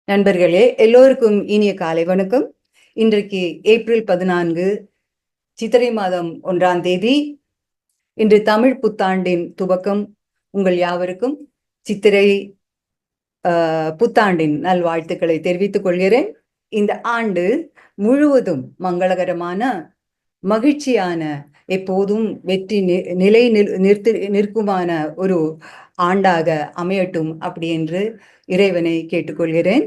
நண்பர்களே, எல்லோருக்கும் இனிய காலை வணக்கம். இன்றைக்கு ஏப்ரல் 14 சித்திரை மாதம் 1ஆம் தேதி. இன்று தமிழ் புத்தாண்டின் துவக்கம். உங்கள் யாவருக்கும் சித்திரை புத்தாண்டின் நல்வாழ்த்துக்களை தெரிவித்துக் கொள்கிறேன். இந்த ஆண்டு முழுவதும் மங்களகரமான, மகிழ்ச்சியான, எப்போதும் வெற்றி நிலை நிற்குமான ஒரு ஆண்டாக அமையட்டும் அப்படி என்று இறைவனை கேட்டுக்கொள்கிறேன்.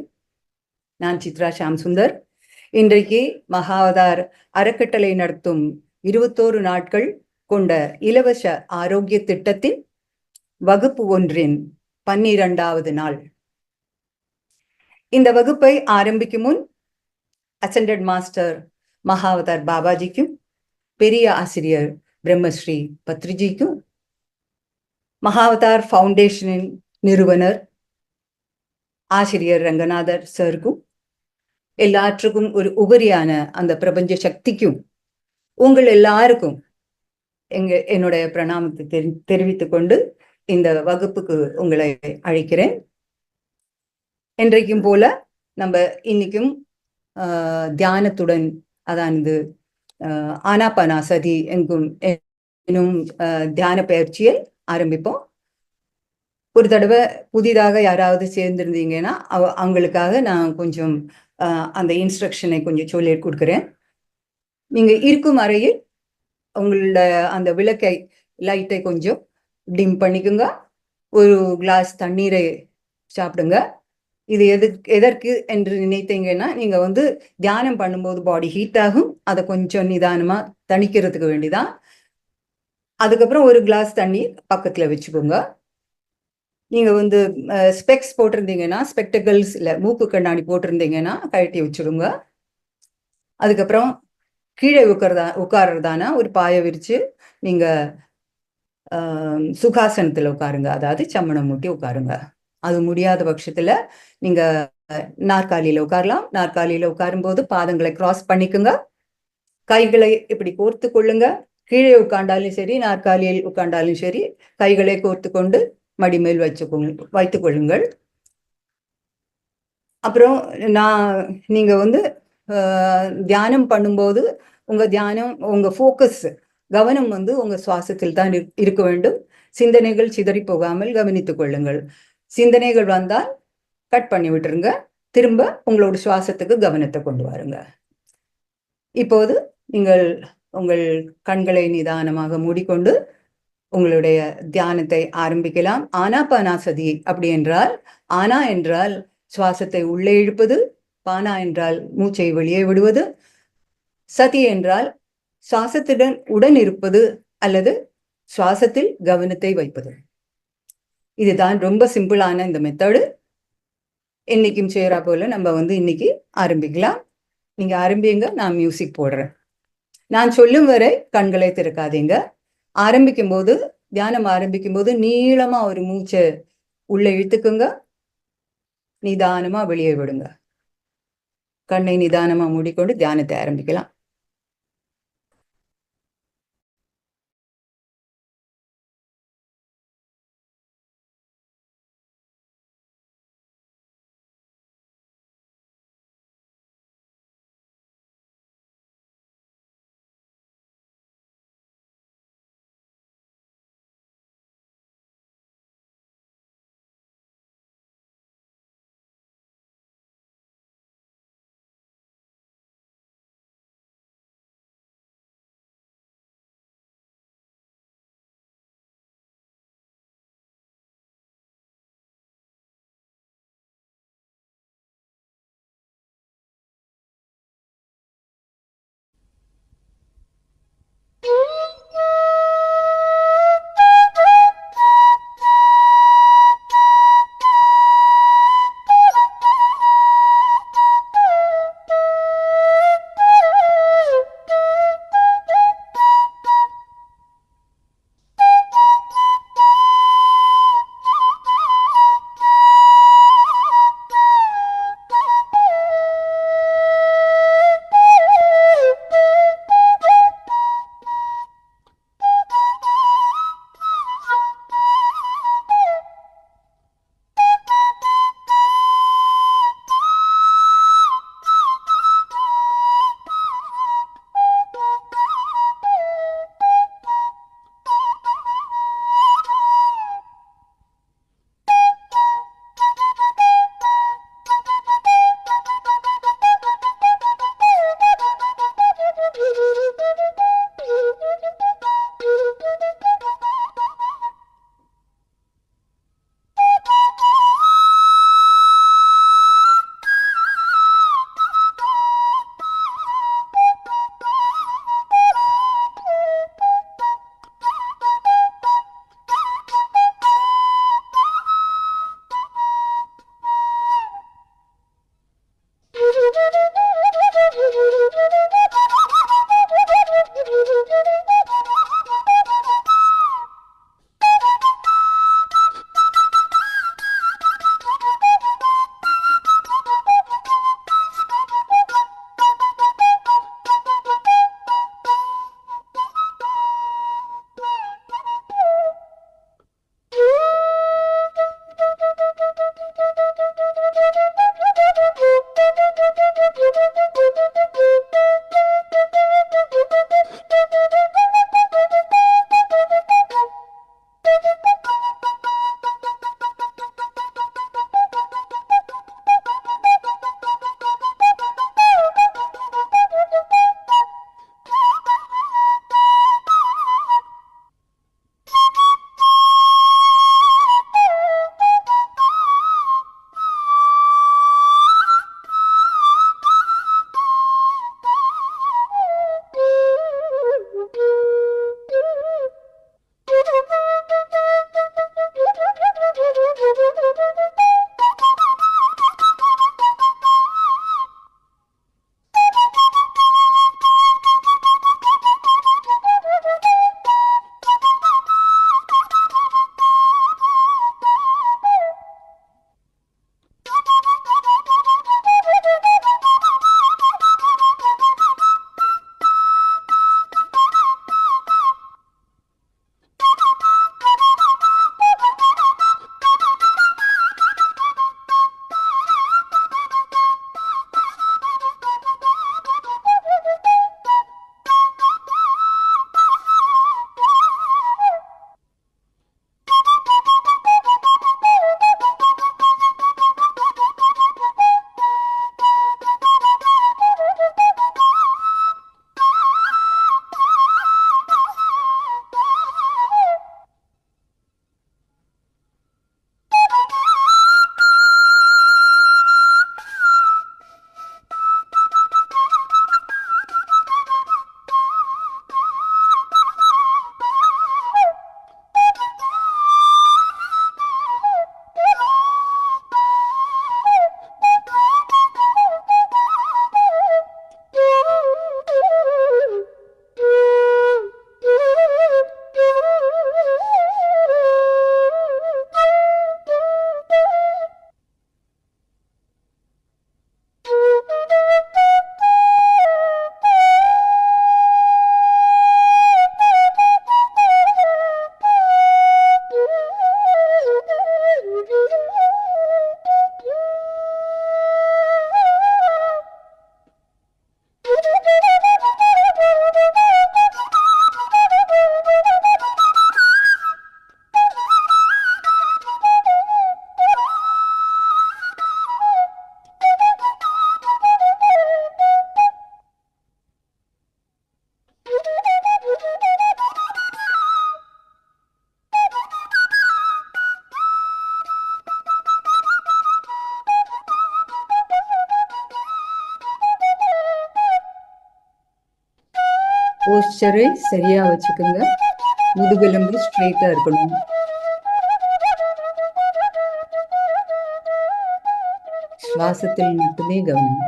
நான் சித்ரா ஷாம் சுந்தர். இன்றைக்கு மகாவதார் அறக்கட்டளை நடத்தும் 21 நாட்கள் கொண்ட இலவச ஆரோக்கிய திட்டத்தின் வகுப்பு 1 12வது நாள். இந்த வகுப்பை ஆரம்பிக்கும் முன் அசெண்டட் மாஸ்டர் மகாவதார் பாபாஜிக்கும், பெரிய ஆசிரியர் பிரம்மஸ்ரீ பத்ரிஜிக்கும், மகாவதார் ஃபவுண்டேஷனின் நிறுவனர் ஆசிரியர் ரங்கநாதர் சருக்கும், எல்லாற்றுக்கும் ஒரு உபரியான அந்த பிரபஞ்ச சக்திக்கும், உங்கள் எல்லாருக்கும் என்னுடைய பிரணாமத்தை தெரிவித்துக் கொண்டு இந்த வகுப்புக்கு உங்களை அழைக்கிறேன். இன்றைக்கும் போல நம்ம இன்னைக்கும் தியானத்துடன், அதானது ஆனாபானாசதி எனும் தியான பயிற்சியை ஆரம்பிப்போம். ஒரு தடவை புதிதாக யாராவது சேர்ந்திருந்தீங்கன்னா அவங்களுக்காக நான் கொஞ்சம் அந்த இன்ஸ்ட்ரக்ஷனை கொஞ்சம் சொல்லி கொடுக்குறேன். நீங்க இருக்கும் அறையில் உங்களோட அந்த விளக்கை லைட்டை கொஞ்சம் டிம் பண்ணிக்குங்க. ஒரு கிளாஸ் தண்ணீரை சாப்பிடுங்க. இது எதற்கு என்று நினைத்தீங்கன்னா, நீங்க தியானம் பண்ணும்போது பாடி ஹீட் ஆகும். அதை கொஞ்சம் நிதானமா தணிக்கிறதுக்கு வேண்டிதான். அதுக்கப்புறம் ஒரு கிளாஸ் தண்ணி பக்கத்துல வச்சுக்கோங்க. நீங்க ஸ்பெக்ஸ் போட்டிருந்தீங்கன்னா, ஸ்பெக்டகல்ஸ் இல்லை மூக்கு கண்ணாடி போட்டிருந்தீங்கன்னா கழட்டி வச்சுடுங்க. அதுக்கப்புறம் கீழே உட்கார்றதானா ஒரு பாய விரிச்சு நீங்க சுகாசனத்துல உட்காருங்க, அதாவது சம்மணம் மூட்டி உட்காருங்க. அது முடியாத பட்சத்துல நீங்க நாற்காலியில உட்காரலாம். நாற்காலியில உட்காரும் போது பாதங்களை கிராஸ் பண்ணிக்குங்க. கைகளை இப்படி கோர்த்து கொள்ளுங்க. கீழே உட்கார்ந்தாலும் சரி, நாற்காலியில் உட்கார்ந்தாலும் சரி, கைகளை கோர்த்து கொண்டு மடிமேல் வைத்துக் கொள்ளுங்கள். அப்புறம் நீங்க தியானம் பண்ணும்போது உங்க தியானம், உங்க ஃபோக்கஸ், கவனம் உங்க சுவாசத்தில் தான் இருக்க வேண்டும். சிந்தனைகள் சிதறி போகாமல் கவனித்துக் கொள்ளுங்கள். சிந்தனைகள் வந்தால் கட் பண்ணி விட்டுருங்க. திரும்ப உங்களோட சுவாசத்துக்கு கவனத்தை கொண்டு வாருங்க. இப்போது நீங்கள் உங்கள் கண்களை நிதானமாக மூடிக்கொண்டு உங்களுடைய தியானத்தை ஆரம்பிக்கலாம். ஆனாபானாசதி அப்படி என்றால், ஆனா என்றால் சுவாசத்தை உள்ளே இழுப்பது, பானா என்றால் மூச்சை வெளியே விடுவது, சதி என்றால் சுவாசத்துடன் உடன் இருப்பது அல்லது சுவாசத்தில் கவனத்தை வைப்பது. இதுதான் ரொம்ப சிம்பிளான இந்த மெத்தடு. இன்னைக்கும் செய்யறா போல நம்ம இன்னைக்கு ஆரம்பிக்கலாம். நீங்க ஆரம்பிங்க, நான் மியூசிக் போடுறேன். நான் சொல்லும் வரை கண்களை திறக்காதீங்க. ஆரம்பிக்கும் போது, தியானம் ஆரம்பிக்கும் போது நீளமா ஒரு மூச்சை உள்ள இழுத்துக்குங்க, நிதானமா வெளியே விடுங்க. கண்ணை நிதானமா மூடிக்கொண்டு தியானத்தை ஆரம்பிக்கலாம். போஸ்டரை சரியா வச்சுக்கோங்க. முதுகெலும்பு ஸ்ட்ரெயிட்டா இருக்கணும். சுவாசத்தில் மட்டுமே கவனம்.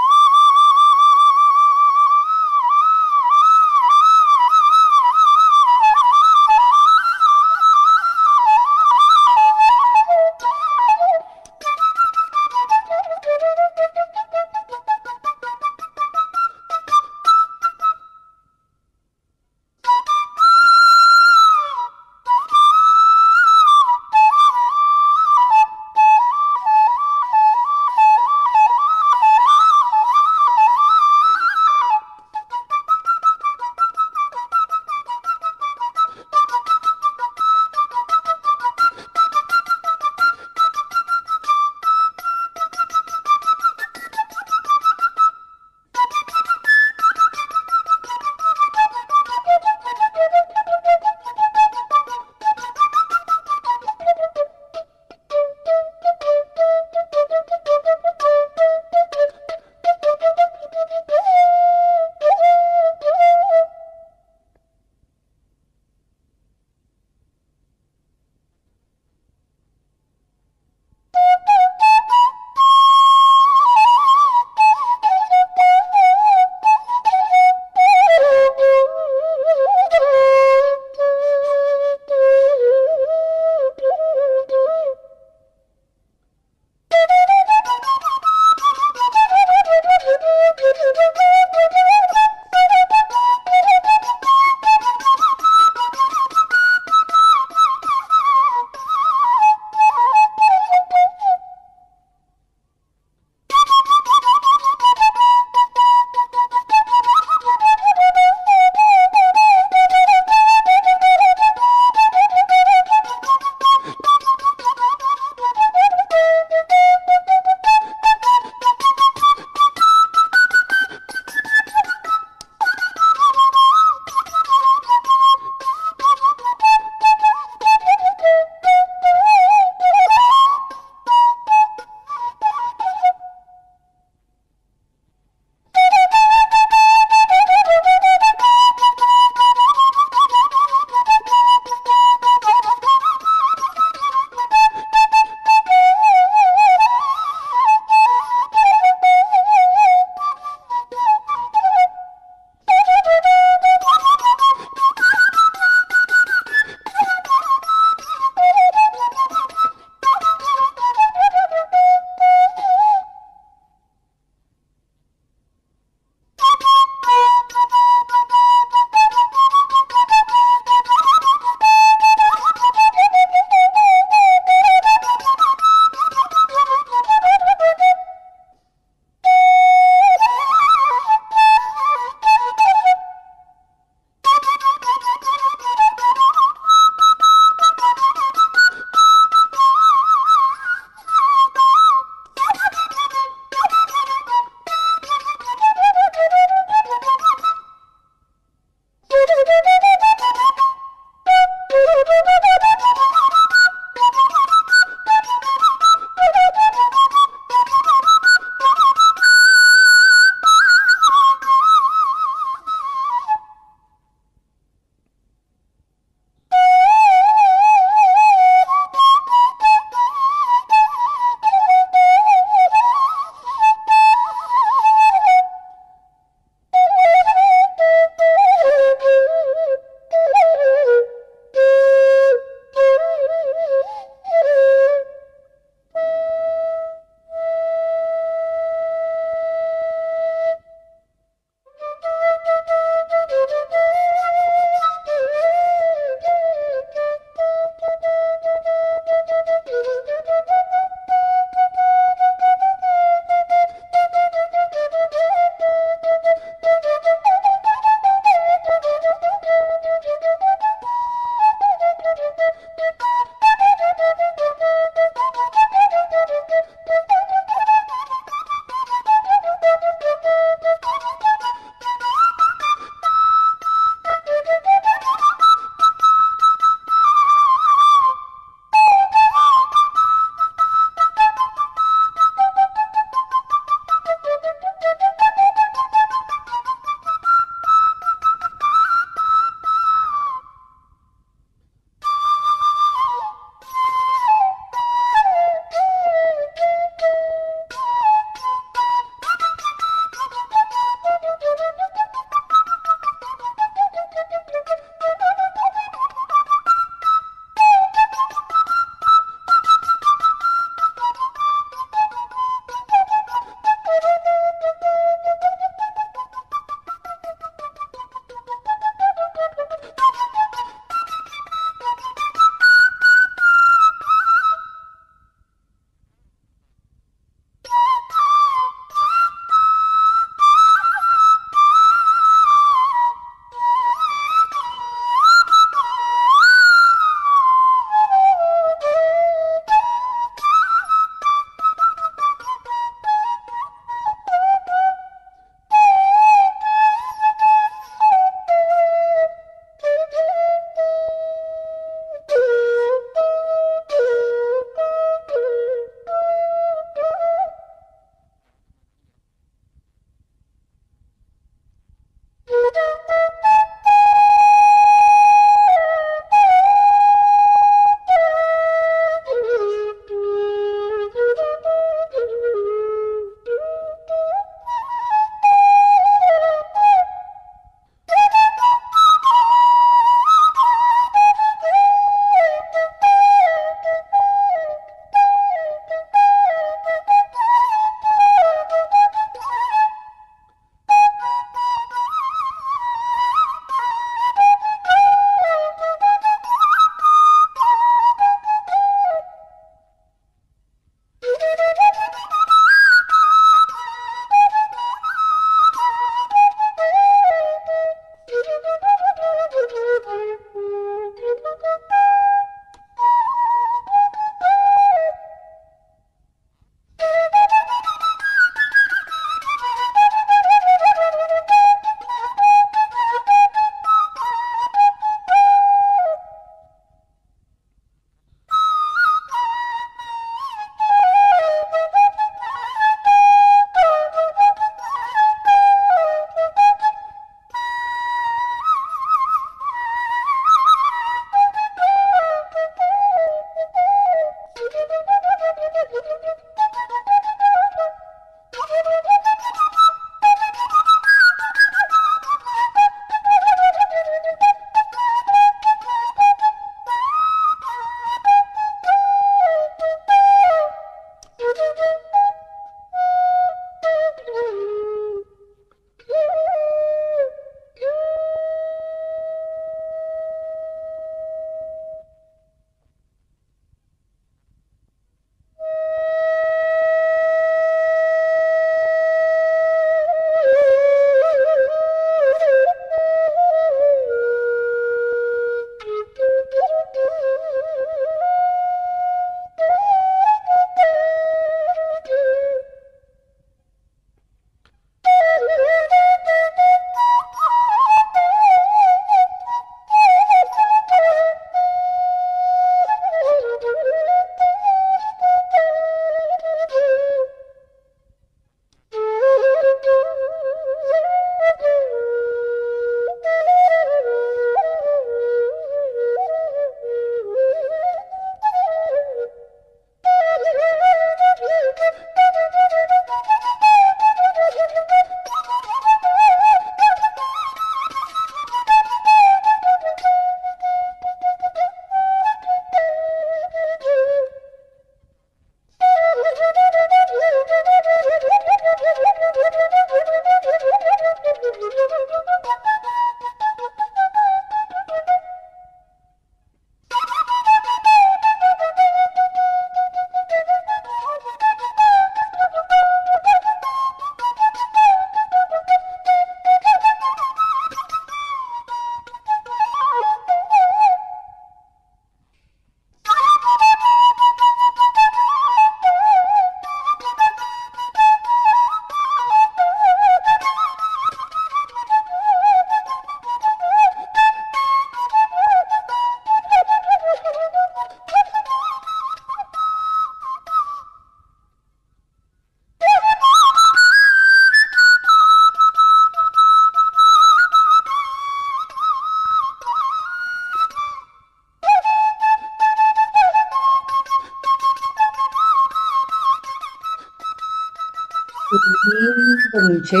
ஒரு நீண்ட மூச்சை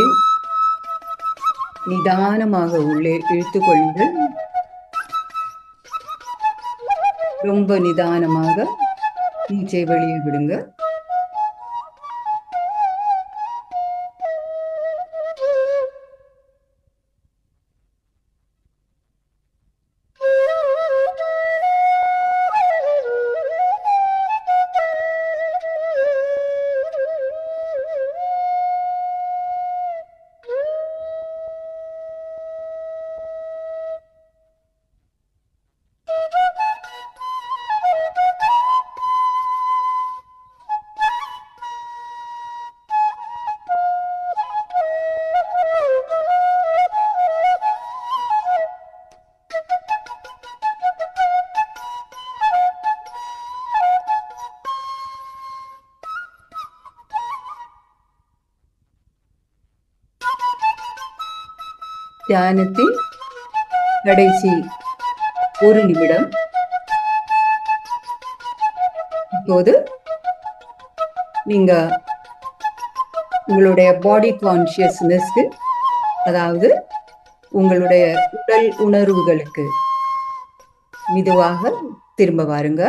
நிதானமாக உள்ளே இழுத்துக் கொள்ளுங்கள். ரொம்ப நிதானமாக மூச்சை வெளியே விடுங்க. தியானத்தின் கடைசி 1 நிமிடம். இப்போது நீங்க உங்களுடைய பாடி கான்சியஸ்னஸ்க்கு, அதாவது உங்களுடைய உடல் உணர்வுகளுக்கு மெதுவாக திரும்ப வாருங்க.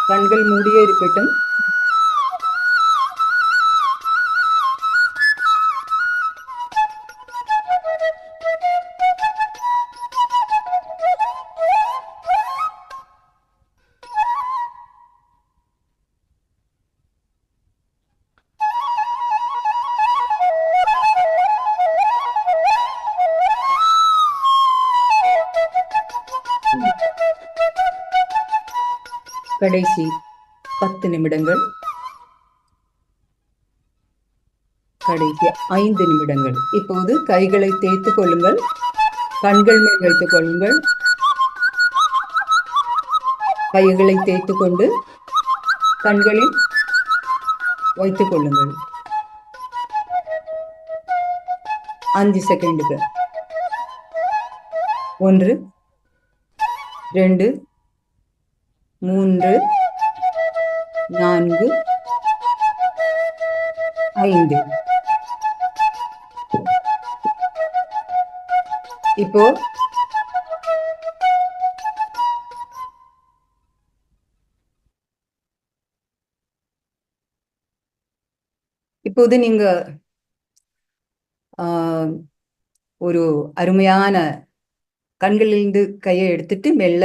கண்கள் மூடியே இருக்கட்டும். கடைசி 10 நிமிடங்கள், கடைசி 5 நிமிடங்கள். இப்போது கைகளை தேய்த்துக் கொள்ளுங்கள், கண்கள் மேல் வைத்துக் கொள்ளுங்கள். கைகளை தேய்த்துக் கொண்டு கண்களில் வைத்துக் கொள்ளுங்கள். 5 செகண்டுக்கு. 1, 2, 3, 4, 5. இப்போ இப்போது நீங்க ஒரு அருமையான கண்களிலிருந்து கையை எடுத்துட்டு மெல்ல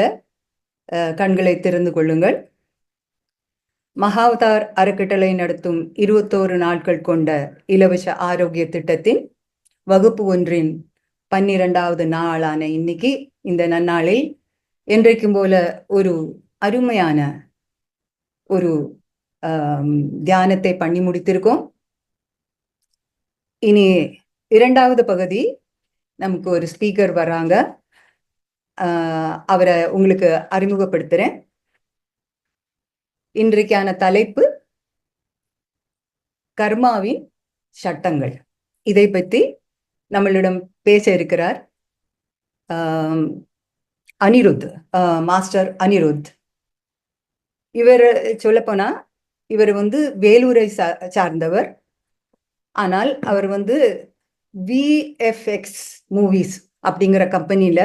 கண்களை திறந்து கொள்ளுங்கள். மகாவதார் அறக்கட்டளை நடத்தும் 21 நாட்கள் கொண்ட இலவச ஆரோக்கிய திட்டத்தின் வகுப்பு 1இன் 12வது நாளான இன்னைக்கு, இந்த நன்னாளில் என்றைக்கும் போல ஒரு அருமையான ஒரு தியானத்தை பண்ணி முடித்திருக்கோம். இனி 2வது பகுதி, நமக்கு ஒரு ஸ்பீக்கர் வராங்க. அவரை உங்களுக்கு அறிமுகப்படுத்துறேன். இன்றைக்கான தலைப்பு கர்மாவின் சட்டங்கள். இதை பற்றி நம்மளிடம் பேச இருக்கிறார் அனிருத், மாஸ்டர் அனிருத். இவர் சொல்லப்போனா இவர் வேலூரை சார்ந்தவர். ஆனால் அவர் விஎஃப்எக்ஸ் மூவிஸ் அப்படிங்கிற கம்பெனியில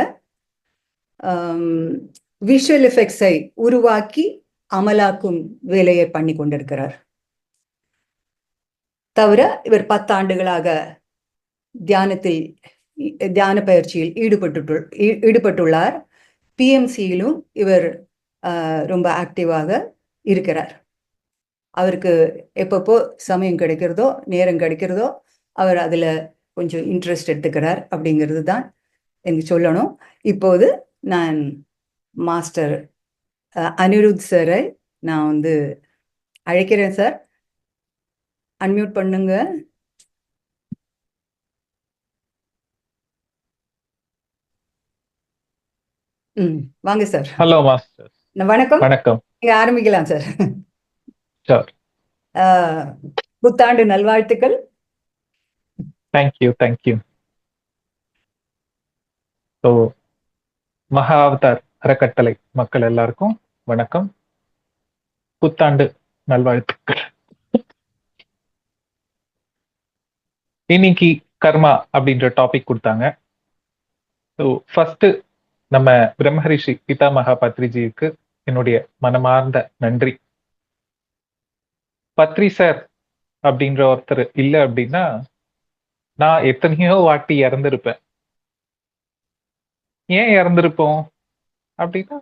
விஷுவல் எஃபெக்ட்ஸை உருவாக்கி அமலாக்கும் வேலையை பண்ணி கொண்டிருக்கிறார். தவிர இவர் 10 ஆண்டுகளாக தியான பயிற்சியில் ஈடுபட்டுள்ளார். பிஎம்சியிலும் இவர் ரொம்ப ஆக்டிவாக இருக்கிறார். அவருக்கு எப்பப்போ சமயம் கிடைக்கிறதோ, நேரம் கிடைக்கிறதோ, அவர் அதில் கொஞ்சம் இன்ட்ரெஸ்ட் எடுத்துக்கிறார் அப்படிங்கிறது தான் எனக்கு சொல்லணும். இப்போது நான் மாஸ்டர் அனிருத் சாரை நான் அழைக்கிறேன். சார், அன்மியூட் பண்ணுங்க. வாங்க சார். Hello master. வணக்கம். வணக்கம். நீங்க ஆரம்பிக்கலாம் சார். ஷோர். புத்தாண்டு நல்வாழ்த்துக்கள். Thank you thank you. ஸோ மகா அவதார் அறக்கட்டளை மக்கள் எல்லாருக்கும் வணக்கம், புத்தாண்டு நல்வாழ்த்துக்கள். இன்னைக்கு கர்மா அப்படின்ற டாபிக் கொடுத்தாங்க. ஸோ ஃபர்ஸ்ட் நம்ம பிரம்மரிஷி பிதாமகா பத்ரிஜிக்கு என்னுடைய மனமார்ந்த நன்றி. பத்ரி சார் அப்படின்ற ஒருத்தர் இல்லை அப்படின்னா நான் எத்தனையோ வாட்டி இறந்திருப்பேன். ஏன் இறந்திருப்போம் அப்படின்னா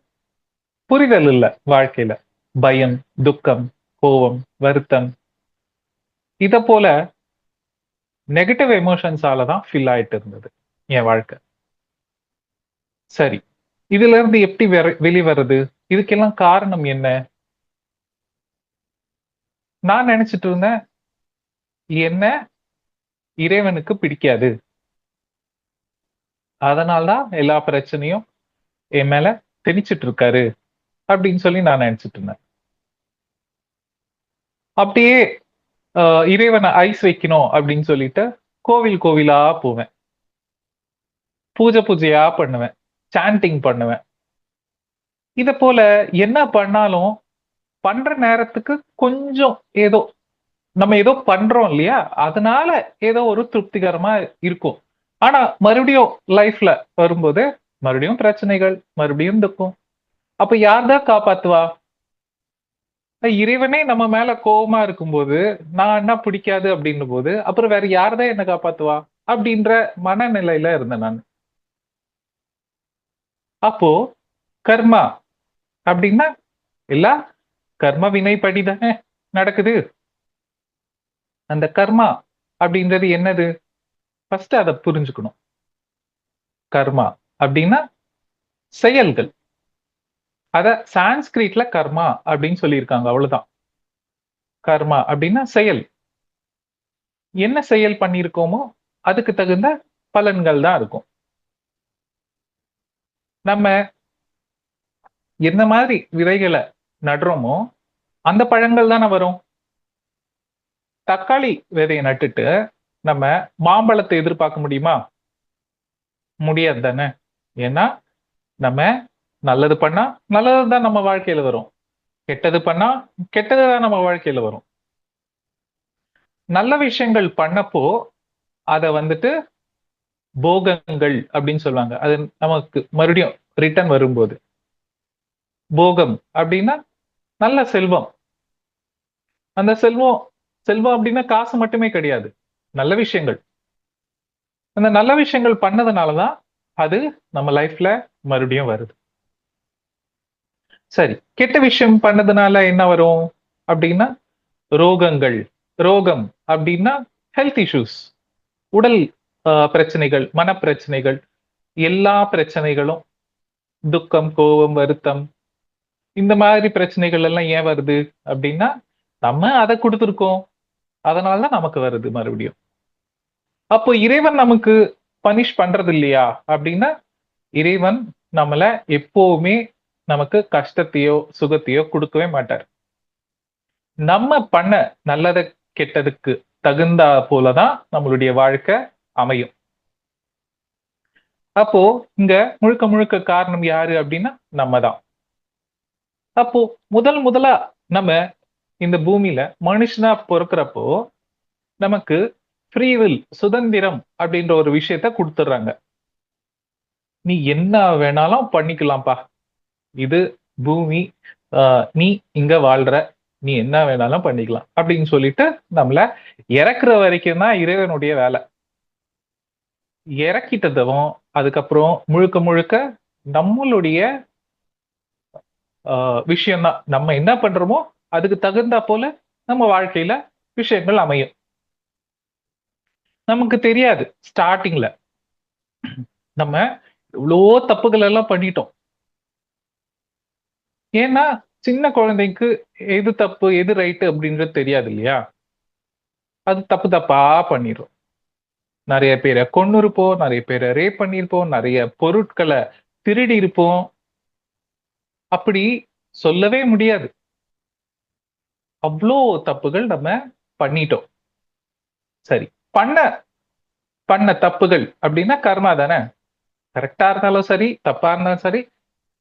புரிதல் இல்லை வாழ்க்கையில. பயம், துக்கம், கோபம், வருத்தம், இத போல நெகட்டிவ் எமோஷன்ஸால தான் ஃபில் ஆயிட்டு இருந்தது என் வாழ்க்கை. சரி, இதுல இருந்து எப்படி வெளிவருது? இதுக்கெல்லாம் காரணம் என்ன? நான் நினைச்சிட்டு இருந்தேன், என்ன இறைவனுக்கு பிடிக்காது, அதனால்தான் எல்லா பிரச்சனையும் என் மேல திணிச்சிட்டு இருக்காரு அப்படின்னு சொல்லி நான் நினைச்சிட்டு இருந்தேன். அப்படியே இறைவனை ஐஸ் வைக்கணும் அப்படின்னு சொல்லிட்டு கோவில் கோவிலா போவேன், பூஜையா பண்ணுவேன், சாண்டிங் பண்ணுவேன். இத போல என்ன பண்ணாலும் பண்ற நேரத்துக்கு கொஞ்சம் ஏதோ நம்ம ஏதோ பண்றோம் இல்லையா, அதனால ஏதோ ஒரு திருப்திகரமா இருக்கும். ஆனா மறுபடியும் லைஃப்ல வரும்போது மறுபடியும் பிரச்சனைகள், மறுபடியும் துக்கம். அப்ப யார்தான் காப்பாத்துவா? இறைவனே நம்ம மேல கோபமா இருக்கும்போது, நான் என்ன பிடிக்காது அப்படின்னும் போது அப்புறம் வேற யார்தான் என்ன காப்பாத்துவா அப்படின்ற மனநிலையில இருந்தேன் நான். அப்போ கர்மா அப்படின்னா எல்லா கர்ம வினைப்படிதானே நடக்குது. அந்த கர்மா அப்படின்றது என்னது? ஃபர்ஸ்ட் அதை புரிஞ்சுக்கணும். கர்மா அப்படின்னா செயல்கள். அத சான்ஸ்கிரிட்ல கர்மா அப்படின்னு சொல்லியிருக்காங்க, அவ்வளவுதான். கர்மா அப்படின்னா செயல். என்ன செயல் பண்ணியிருக்கோமோ அதுக்கு தகுந்த பலன்கள் தான் இருக்கும். நம்ம என்ன மாதிரி விதைகளை நடுறோமோ அந்த பழங்கள் தானே வரும். தக்காளி விதையை நட்டுட்டு நம்ம மாம்பழத்தை எதிர்பார்க்க முடியுமா? முடியாது தானே. ஏன்னா நம்ம நல்லது பண்ணா நல்லது தான் நம்ம வாழ்க்கையில வரும், கெட்டது பண்ணா கெட்டது தான் நம்ம வாழ்க்கையில வரும். நல்ல விஷயங்கள் பண்ணப்போ அத வந்துட்டு போகங்கள் அப்படின்னு சொல்லுவாங்க. அது நமக்கு மறுபடியும் ரிட்டர்ன் வரும்போது போகம் அப்படின்னா நல்ல செல்வம். அந்த செல்வம் செல்வம் அப்படின்னா காசு மட்டுமே கிடையாது, நல்ல விஷயங்கள். அந்த நல்ல விஷயங்கள் பண்ணதுனாலதான் அது நம்ம லைஃப்ல மறுபடியும் வருது. சரி, கெட்ட விஷயம் பண்ணதுனால என்ன வரும் அப்படின்னா ரோகங்கள். ரோகம் அப்படின்னா ஹெல்த் இஷ்யூஸ், உடல் பிரச்சனைகள், மனப்பிரச்சனைகள், எல்லா பிரச்சனைகளும், துக்கம், கோபம், வருத்தம், இந்த மாதிரி பிரச்சனைகள் எல்லாம் ஏன் வருது அப்படின்னா நம்ம அதை கொடுத்துருக்கோம், அதனாலதான் நமக்கு வருது மறுபடியும். அப்போ இறைவன் நமக்கு பனிஷ் பண்றது இல்லையா அப்படின்னா இறைவன் நம்மள எப்பவுமே நமக்கு கஷ்டத்தையோ சுகத்தையோ கொடுக்கவே மாட்டார். நம்ம பண்ண நல்லத கெட்டதுக்கு தகுந்தா போலதான் நம்மளுடைய வாழ்க்கை அமையும். அப்போ இங்க முழுக்க முழுக்க காரணம் யாரு அப்படின்னா நம்ம தான். அப்போ முதலா நம்ம இந்த பூமியில மனுஷனா பொறுக்கிறப்போ நமக்கு ஃப்ரீவில், சுதந்திரம் அப்படின்ற ஒரு விஷயத்த கொடுத்துடுறாங்க. நீ என்ன வேணாலும் பண்ணிக்கலாம்ப்பா, இது பூமி, நீ இங்க வாழ்ற, நீ என்ன வேணாலும் பண்ணிக்கலாம் அப்படின்னு சொல்லிட்டு நம்மள இறக்குற வரைக்கும் தான் இறைவனுடைய வேலை. இறக்கிட்டதும் அதுக்கப்புறம் முழுக்க முழுக்க நம்மளுடைய விஷயம்தான். நம்ம என்ன பண்றோமோ அதுக்கு தகுந்தா போல நம்ம வாழ்க்கையில விஷயங்கள் அமையும். நமக்கு தெரியாது ஸ்டார்டிங்ல நம்ம இவ்வளோ தப்புகள் எல்லாம் பண்ணிட்டோம். ஏன்னா சின்ன குழந்தைக்கு எது தப்பு எது ரைட்டு அப்படின்றது தெரியாது இல்லையா. அது தப்பு தப்பா பண்ணிடும். நிறைய பேரை கொன்னு இருப்போம், நிறைய பேரை ரேப் பண்ணியிருப்போம், நிறைய பொருட்களை திருடி இருப்போம். அப்படி சொல்லவே முடியாது. அவ்வளோ தப்புகள் நம்ம பண்ணிட்டோம். சரி, பண்ண பண்ண தப்புகள் அப்படின்னா கர்மா தானே. கரெக்டா இருந்தாலும் சரி, தப்பா இருந்தாலும் சரி,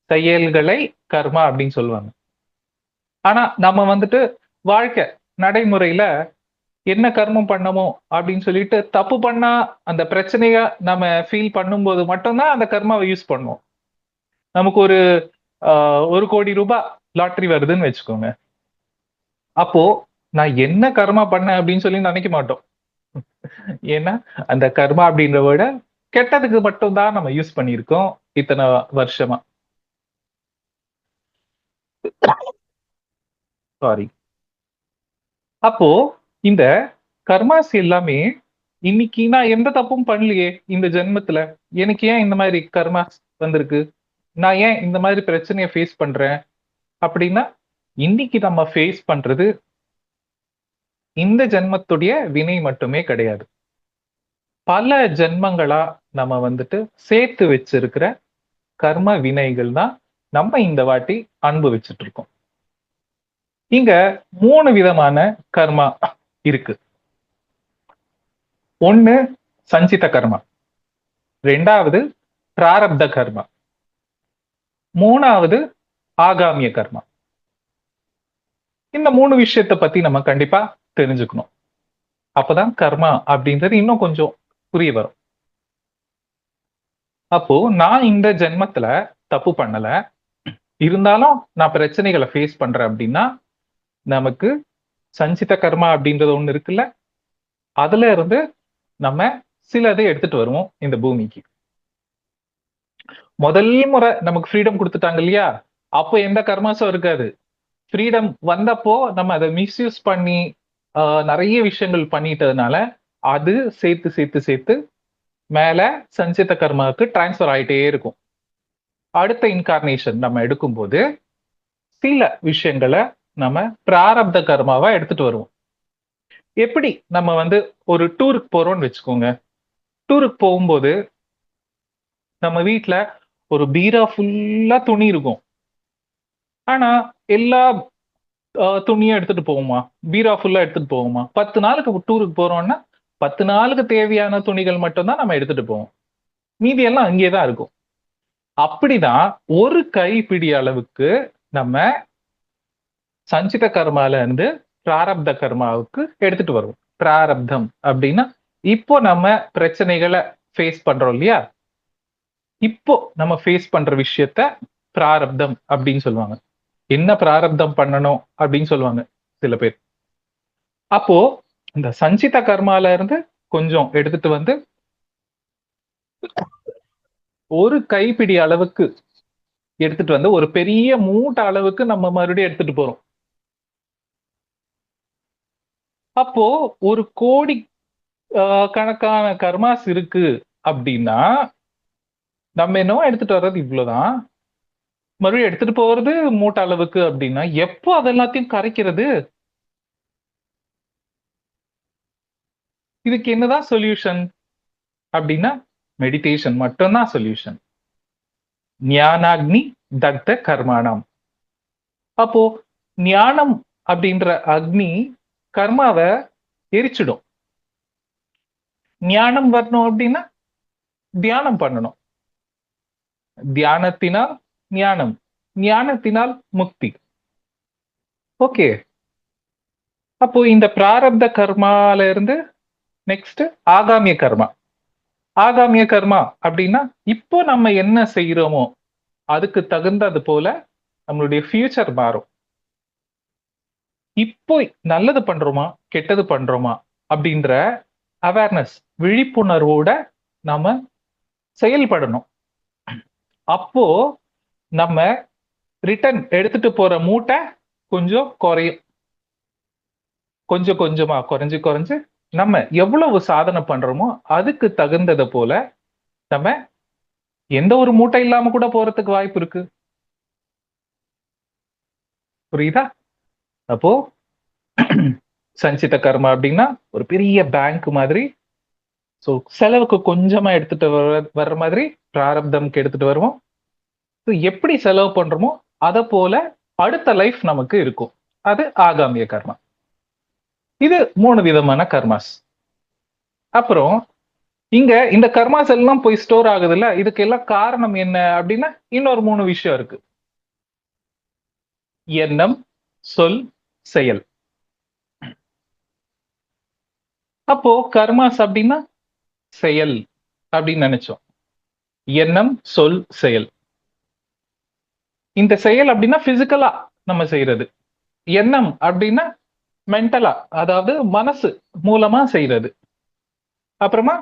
செயல்களை கர்மா அப்படின்னு சொல்லுவாங்க. ஆனா நம்ம வந்துட்டு வாழ்க்கை நடைமுறையில என்ன கர்மம் பண்ணமோ அப்படின்னு சொல்லிட்டு தப்பு பண்ணா அந்த பிரச்சனைய நம்ம ஃபீல் பண்ணும்போது மட்டும்தான் அந்த கர்மாவை யூஸ் பண்ணுவோம். நமக்கு ஒரு 1,00,00,000 ரூபாய் லாட்டரி வருதுன்னு வச்சுக்கோங்க. அப்போ நான் என்ன கர்மா பண்ணேன் அப்படின்னு சொல்லி நினைக்க மாட்டோம். ஏன்னா அந்த கர்மா அப்படின்ற வேர்ட கெட்டதுக்கு மட்டும்தான் நம்ம யூஸ் பண்ணியிருக்கோம் இத்தனை வருஷமா. சாரி. அப்போ இந்த கர்மாஸ் எல்லாமே இன்னைக்கு நான் எந்த தப்பும் பண்ணலையே இந்த ஜென்மத்துல, எனக்கு ஏன் இந்த மாதிரி கர்மாஸ் வந்திருக்கு, நான் ஏன் இந்த மாதிரி பிரச்சனையை ஃபேஸ் பண்றேன் அப்படின்னா, இன்னைக்கு நம்ம ஃபேஸ் பண்றது இந்த ஜென்மத்துடைய வினை மட்டுமே கிடையாது. பல ஜென்மங்களா நம்ம வந்துட்டு சேர்த்து வச்சிருக்கிற கர்ம வினைகள் தான் நம்ம இந்த வாட்டி அனுபவிச்சுட்டு இருக்கோம். இங்க 3 விதமான கர்மா இருக்கு. ஒண்ணு சஞ்சித கர்மா, 2வது பிராரப்த கர்மா, 3வது ஆகாமிய கர்மா. இந்த 3 விஷயத்தை பத்தி நம்ம கண்டிப்பா தெரிஞ்சுக்கணும். அப்பதான் கர்மா அப்படின்றது இன்னும் கொஞ்சம் புரிய வரும். அப்போ நான் இந்த ஜென்மத்துல தப்பு பண்ணல, இருந்தாலும் நான் பிரச்சனைகளை ஃபேஸ் பண்றேன் அப்படின்னா, நமக்கு சஞ்சித கர்மா அப்படின்றது ஒண்ணு இருக்குல்ல, அதுல இருந்து நம்ம சிலதை எடுத்துட்டு வருவோம் இந்த பூமிக்கு. முதல் முறை நமக்கு ஃப்ரீடம் கொடுத்துட்டாங்க இல்லையா, அப்போ எந்த கர்மாஸும் இருக்காது. ஃப்ரீடம் வந்தப்போ நம்ம அதை மிஸ்யூஸ் பண்ணி நிறைய விஷயங்கள் பண்ணிட்டதுனால அது சேர்த்து சேர்த்து சேர்த்து மேல சஞ்சித கர்மாவுக்கு டிரான்ஸ்ஃபர் ஆயிட்டே இருக்கும். அடுத்த இன்கார்னேஷன் நம்ம எடுக்கும்போது சில விஷயங்களை நம்ம பிராரப்த கர்மாவா எடுத்துட்டு வருவோம். எப்படி நம்ம வந்து ஒரு டூருக்கு போறோம்னு வச்சுக்கோங்க. டூருக்கு போகும்போது நம்ம வீட்டுல ஒரு பீரா ஃபுல்லா துணி இருக்கும். ஆனா எல்லா துணியும் எடுத்துட்டு போவோமா? பீரா ஃபுல்லா எடுத்துட்டு போவோமா? 10 நாளுக்கு டூருக்கு போறோம்னா 10 நாளுக்கு தேவையான துணிகள் மட்டும்தான் நம்ம எடுத்துட்டு போவோம். மீதி எல்லாம் அங்கேயேதான் இருக்கும். அப்படிதான் ஒரு கைப்பிடி அளவுக்கு நம்ம சஞ்சித கர்மால இருந்து பிராரப்த கர்மாவுக்கு எடுத்துட்டு வருவோம். பிராரப்தம் அப்படின்னா இப்போ நம்ம பிரச்சனைகளை ஃபேஸ் பண்றோம் இல்லையா, இப்போ நம்ம ஃபேஸ் பண்ற விஷயத்த பிராரப்தம் அப்படின்னு சொல்லுவாங்க. என்ன பிராரப்தம் பண்ணணும் அப்படின்னு சொல்லுவாங்க சில பேர். அப்போ இந்த சஞ்சித கர்மால இருந்து கொஞ்சம் எடுத்துட்டு வந்து ஒரு கைப்பிடி அளவுக்கு எடுத்துட்டு வந்து ஒரு பெரிய மூட்டை அளவுக்கு நம்ம மறுபடியும் எடுத்துட்டு போறோம். அப்போ ஒரு கோடி கணக்கான கர்மாஸ் இருக்கு அப்படின்னா நம்ம என்னவோ எடுத்துட்டு வர்றது இவ்வளவுதான், மறுபடியும் எடுத்துட்டு போறது மூட்டை அளவுக்கு அப்படின்னா எப்போ அதெல்லாத்தையும் கரைக்கிறது? இதுக்கு என்னதான் சொல்யூஷன் அப்படின்னா மெடிடேஷன் மட்டும்தான் சொல்யூஷன். ஞானாக்னி தக்த கர்மாணம். அப்போ ஞானம் அப்படின்ற அக்னி கர்மாவை எரிச்சிடும். ஞானம் வரணும் அப்படின்னா தியானம் பண்ணணும். தியானத்தினால் ஞானம், ஞானத்தினால் முக்தி. ஓகே. அப்போ இந்த பிராரப்த கர்மால இருந்து நெக்ஸ்ட் ஆகாமிய கர்மா. ஆகாமிய கர்மா அப்படின்னா இப்போ நம்ம என்ன செய்யறோமோ அதுக்கு தகுந்தது போல நம்மளுடைய ஃபியூச்சர் மாறும். இப்போ நல்லது பண்றோமா கெட்டது பண்றோமா அப்படின்ற அவேர்னஸ், விழிப்புணர்வோட நாம செயல்படணும். அப்போ நம்ம ரிட்டர்ன் எடுத்துட்டு போற மூட்டை கொஞ்சம் குறையும். கொஞ்சம் கொஞ்சமா குறைஞ்சு குறைஞ்சு நம்ம எவ்வளவு சாதனை பண்றோமோ அதுக்கு தகுந்தது போல நம்ம எந்த ஒரு மூட்டை இல்லாம கூட போறதுக்கு வாய்ப்பு இருக்கு. புரியுதா? அப்போ சஞ்சித கர்மா அப்படின்னா ஒரு பெரிய பேங்க் மாதிரி. ஸோ செலவுக்கு கொஞ்சமா எடுத்துட்டு வர்ற மாதிரி பிராரப்தம்க்கு எடுத்துட்டு வருவோம். எப்படி செலவு பண்றோமோ அதை போல அடுத்த லைஃப் நமக்கு இருக்கும். அது ஆகாமிய கர்மா. இது 3 விதமான கர்மாஸ். அப்புறம் இங்க இந்த கர்மாஸ் எல்லாம் போய் ஸ்டோர் ஆகுதுல்ல, இதுக்கு எல்லாம் காரணம் என்ன அப்படின்னா இன்னொரு 3 விஷயம் இருக்கு. எண்ணம், சொல், செயல். அப்போ கர்மாஸ் அப்படின்னா செயல் அப்படின்னு நினைச்சோம். எண்ணம், சொல், செயல். இந்த செயல் அப்படின்னா பிசிக்கலா நம்ம செய்யறது. எண்ணம் அப்படின்னா மென்டலா, அதாவது மனசு மூலமா செய்யறது. அப்புறமா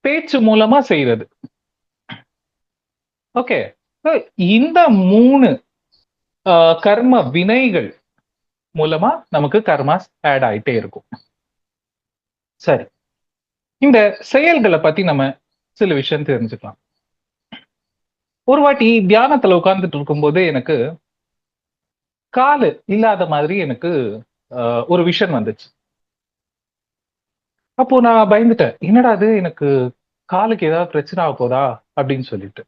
பேச்சு மூலமா செய்யறது. ஓகே, இந்த 3 கர்ம வினைகள் மூலமா நமக்கு கர்மாஸ் ஆட் ஆயிட்டே இருக்கும். சரி, இந்த செயல்களை பத்தி நம்ம சில விஷயம் தெரிஞ்சுக்கலாம். ஒரு வாட்டி தியானத்துல உட்கார்ந்துட்டு இருக்கும்போது எனக்கு காலு இல்லாத மாதிரி எனக்கு ஒரு விஷன் வந்துச்சு. அப்போ நான் பயந்துட்டேன், என்னடா அது, எனக்கு காலுக்கு ஏதாவது பிரச்சனை ஆக போதா அப்படின்னு சொல்லிட்டு.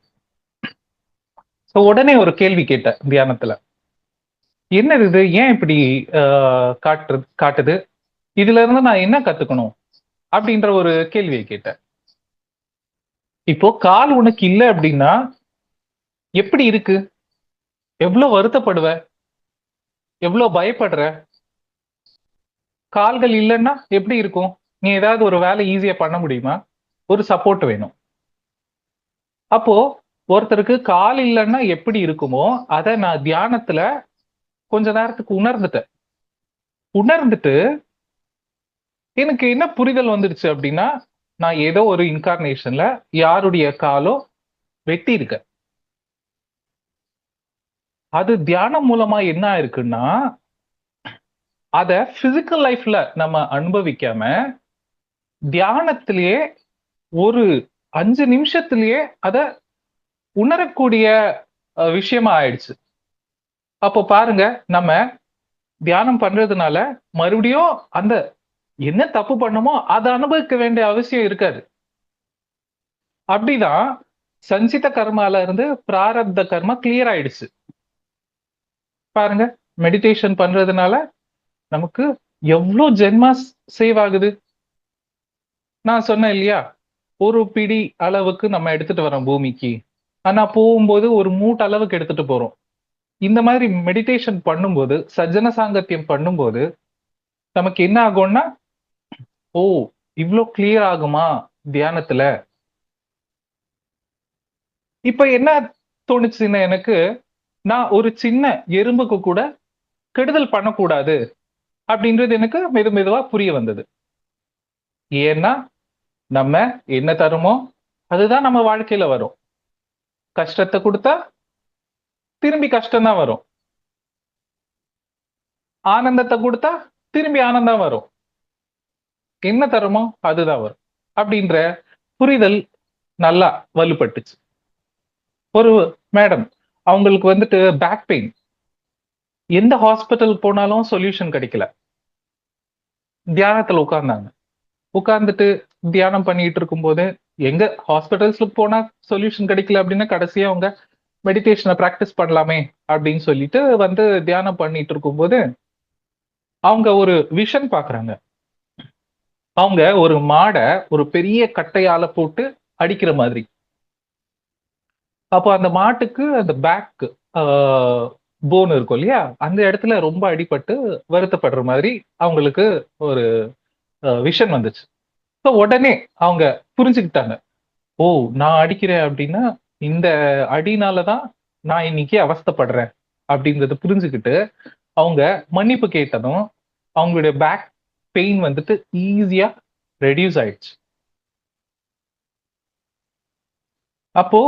உடனே ஒரு கேள்வி கேட்டேன் தியானத்துல, என்னது இது, ஏன் இப்படி காட்டுது, இதுல இருந்து நான் என்ன கத்துக்கணும் அப்படின்ற ஒரு கேள்வியை கேட்டேன். இப்போ கால் உனக்கு இல்லை அப்படின்னா எப்படி இருக்கு, எவ்வளவு வருத்தப்படுவ, எவ்வளவு பயப்படுற. கால்கள் இல்லைன்னா எப்படி இருக்கும், நீ ஏதாவது ஒரு வேலை ஈஸியா பண்ண முடியுமா, ஒரு சப்போர்ட் வேணும். அப்போ ஒருத்தருக்கு கால் இல்லைன்னா எப்படி இருக்குமோ அதை நான் தியானத்துல கொஞ்ச நேரத்துக்கு உணர்ந்துட்டு எனக்கு என்ன புரிதல் வந்துடுச்சு அப்படின்னா, நான் ஏதோ ஒரு இன்கார்னேஷன்ல யாருடைய காலோ வெட்டி இருக்க. அது தியானம் மூலமா என்ன இருக்குன்னா, அத பிசிக்கல் லைஃப்ல நம்ம அனுபவிக்காம தியானத்திலேயே ஒரு 5 நிமிஷத்திலேயே அத உணரக்கூடிய விஷயமா ஆயிடுச்சு. அப்போ பாருங்க, நம்ம தியானம் பண்றதுனால மறுபடியும் அந்த என்ன தப்பு பண்ணமோ அதை அனுபவிக்க வேண்டிய அவசியம் இருக்காது. அப்படிதான் சஞ்சித கர்மால இருந்து பிராரப்த கர்மா கிளியர் ஆயிடுச்சு. பாருங்க, மெடிடேஷன் பண்றதுனால நமக்கு எவ்வளவு ஜென்மா சேவ் ஆகுது. நான் சொன்னேன் இல்லையா, ஒரு பிடி அளவுக்கு நம்ம எடுத்துட்டு வரோம் பூமிக்கு, ஆனா போகும்போது ஒரு மூட்டை அளவுக்கு எடுத்துட்டு போறோம். இந்த மாதிரி மெடிடேஷன் பண்ணும்போது, சஜ்ஜன சாங்கத்தியம் பண்ணும்போது நமக்கு என்ன ஆகும்னா, ஓ இவ்வளோ கிளியர் ஆகுமா தியானத்துல. இப்ப என்ன தோணுச்சுன்னா எனக்கு, நான் ஒரு சின்ன எறும்புக்கு கூட கெடுதல் பண்ணக்கூடாது அப்படின்றது எனக்கு மெதுவா புரிய வந்தது. ஏன்னா நம்ம என்ன தருமோ அதுதான் நம்ம வாழ்க்கையில வரும். கஷ்டத்தை கொடுத்தா திரும்பி கஷ்டம் தான் வரும், ஆனந்தத்தை கொடுத்தா திரும்பி ஆனந்தம் வரும். என்ன தருமோ அதுதான் வரும் அப்படின்ற புரிதல் நல்லா வலுப்பட்டுச்சு. ஒரு மேடம், அவங்களுக்கு வந்துட்டு பேக் பெயின், எந்த ஹாஸ்பிட்டலுக்கு போனாலும் சொல்யூஷன் கிடைக்கல. தியானத்துல உட்கார்ந்துட்டு தியானம் பண்ணிட்டு இருக்கும்போது, எங்க ஹாஸ்பிட்டல்ஸ்ல போனா சொல்யூஷன் கிடைக்கல அப்படின்னா கடைசியா அவங்க மெடிடேஷனை பிராக்டிஸ் பண்ணலாமே அப்படின்னு சொல்லிட்டு வந்து தியானம் பண்ணிட்டு இருக்கும்போது அவங்க ஒரு விஷன் பாக்குறாங்க. அவங்க ஒரு மாடை ஒரு பெரிய கட்டையால போட்டு அடிக்கிற மாதிரி. அப்போ அந்த மாட்டுக்கு அந்த பேக் போன் இருக்கும் இல்லையா, அந்த இடத்துல ரொம்ப அடிபட்டு வருத்தப்படுற மாதிரி அவங்களுக்கு ஒரு விஷன் வந்துச்சு. ஸோ உடனே அவங்க புரிஞ்சுக்கிட்டாங்க, ஓ நான் அடிக்கிறேன் அப்படின்னா இந்த அடினாலதான் நான் இன்னைக்கு அவஸ்தைப்படுறேன் அப்படின்றத புரிஞ்சுக்கிட்டு அவங்க மன்னிப்பு கேட்டதும் அவங்களுடைய பேக் பெயின் வந்துட்டு ஈஸியா ரெடியூஸ் ஆயிடுச்சு. அப்போ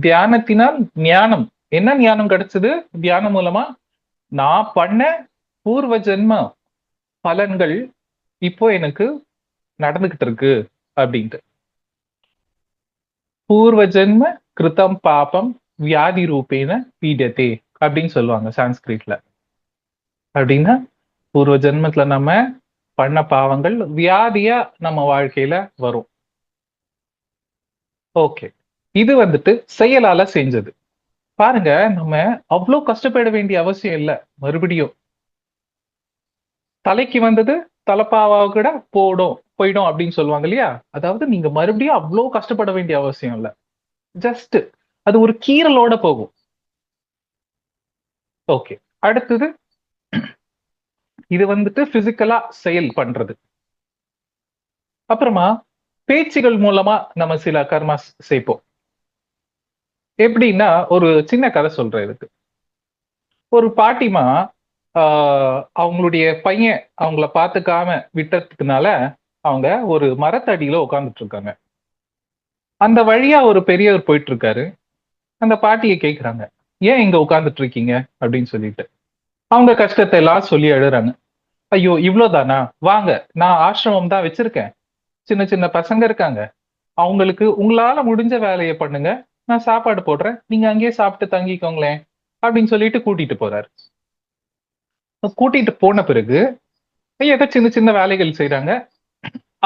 தியானத்தினால் ஞானம், என்ன ஞானம் கிடைச்சது தியானம் மூலமா, நான் பண்ண பூர்வ ஜென்ம பலன்கள் இப்போ எனக்கு நடந்துகிட்டு இருக்கு அப்படின்ட்டு. பூர்வ ஜென்ம கிருதம் பாபம் வியாதி ரூபேன பீடத்தே அப்படின்னு சொல்லுவாங்க சான்ஸ்கிரிட்ல. அப்படின்னா பூர்வ ஜென்மத்துல நம்ம பண்ண பாவங்கள் வியாதியா நம்ம வாழ்க்கையில வரும். ஓகே, இது வந்துட்டு செயலால செஞ்சது. பாருங்க, நம்ம அவ்வளோ கஷ்டப்பட வேண்டிய அவசியம் இல்ல. மறுபடியும் தலைக்கு வந்தது தலப்பாவா கூட போயிடும் அப்படின்னு சொல்லுவாங்க இல்லையா? அதாவது நீங்க மறுபடியும் அவ்வளோ கஷ்டப்பட வேண்டிய அவசியம் இல்ல. ஜஸ்ட் அது ஒரு கீறலோட போகும். ஓகே. அடுத்தது இது வந்துட்டு பிசிக்கலா செயல் பண்றது. அப்புறமா பேச்சுகள் மூலமா நம்ம சில கர்மாஸ் சேர்ப்போம். எப்படின்னா, ஒரு சின்ன கதை சொல்றேன் இதுக்கு. ஒரு பாட்டிமா அவங்களுடைய பையன் அவங்கள பாத்துக்காம விட்டதுனால அவங்க ஒரு மரத்தடியில உட்கார்ந்துட்டு இருக்காங்க. அந்த வழியா ஒரு பெரியவர் போயிட்டு இருக்காரு. அந்த பாட்டியை கேக்குறாங்க, ஏன் இங்க உட்கார்ந்துட்டு இருக்கீங்க அப்படின்னு சொல்லிட்டு. அவங்க கஷ்டத்தை எல்லாம் சொல்லி அழுறாங்க. ஐயோ இவ்வளவுதானா, வாங்க, நான் ஆசிரமம் தான் வச்சிருக்கேன், சின்ன சின்ன பசங்க இருக்காங்க, அவங்களுக்கு உங்களால முடிஞ்ச வேலையை பண்ணுங்க, நான் சாப்பாடு போடுறேன், நீங்க அங்கேயே சாப்பிட்டு தங்கிக்கோங்களேன் அப்படின்னு சொல்லிட்டு கூட்டிட்டு போறாரு. கூட்டிட்டு போன பிறகு ஏதோ சின்ன சின்ன வேலைகள் செய்றாங்க.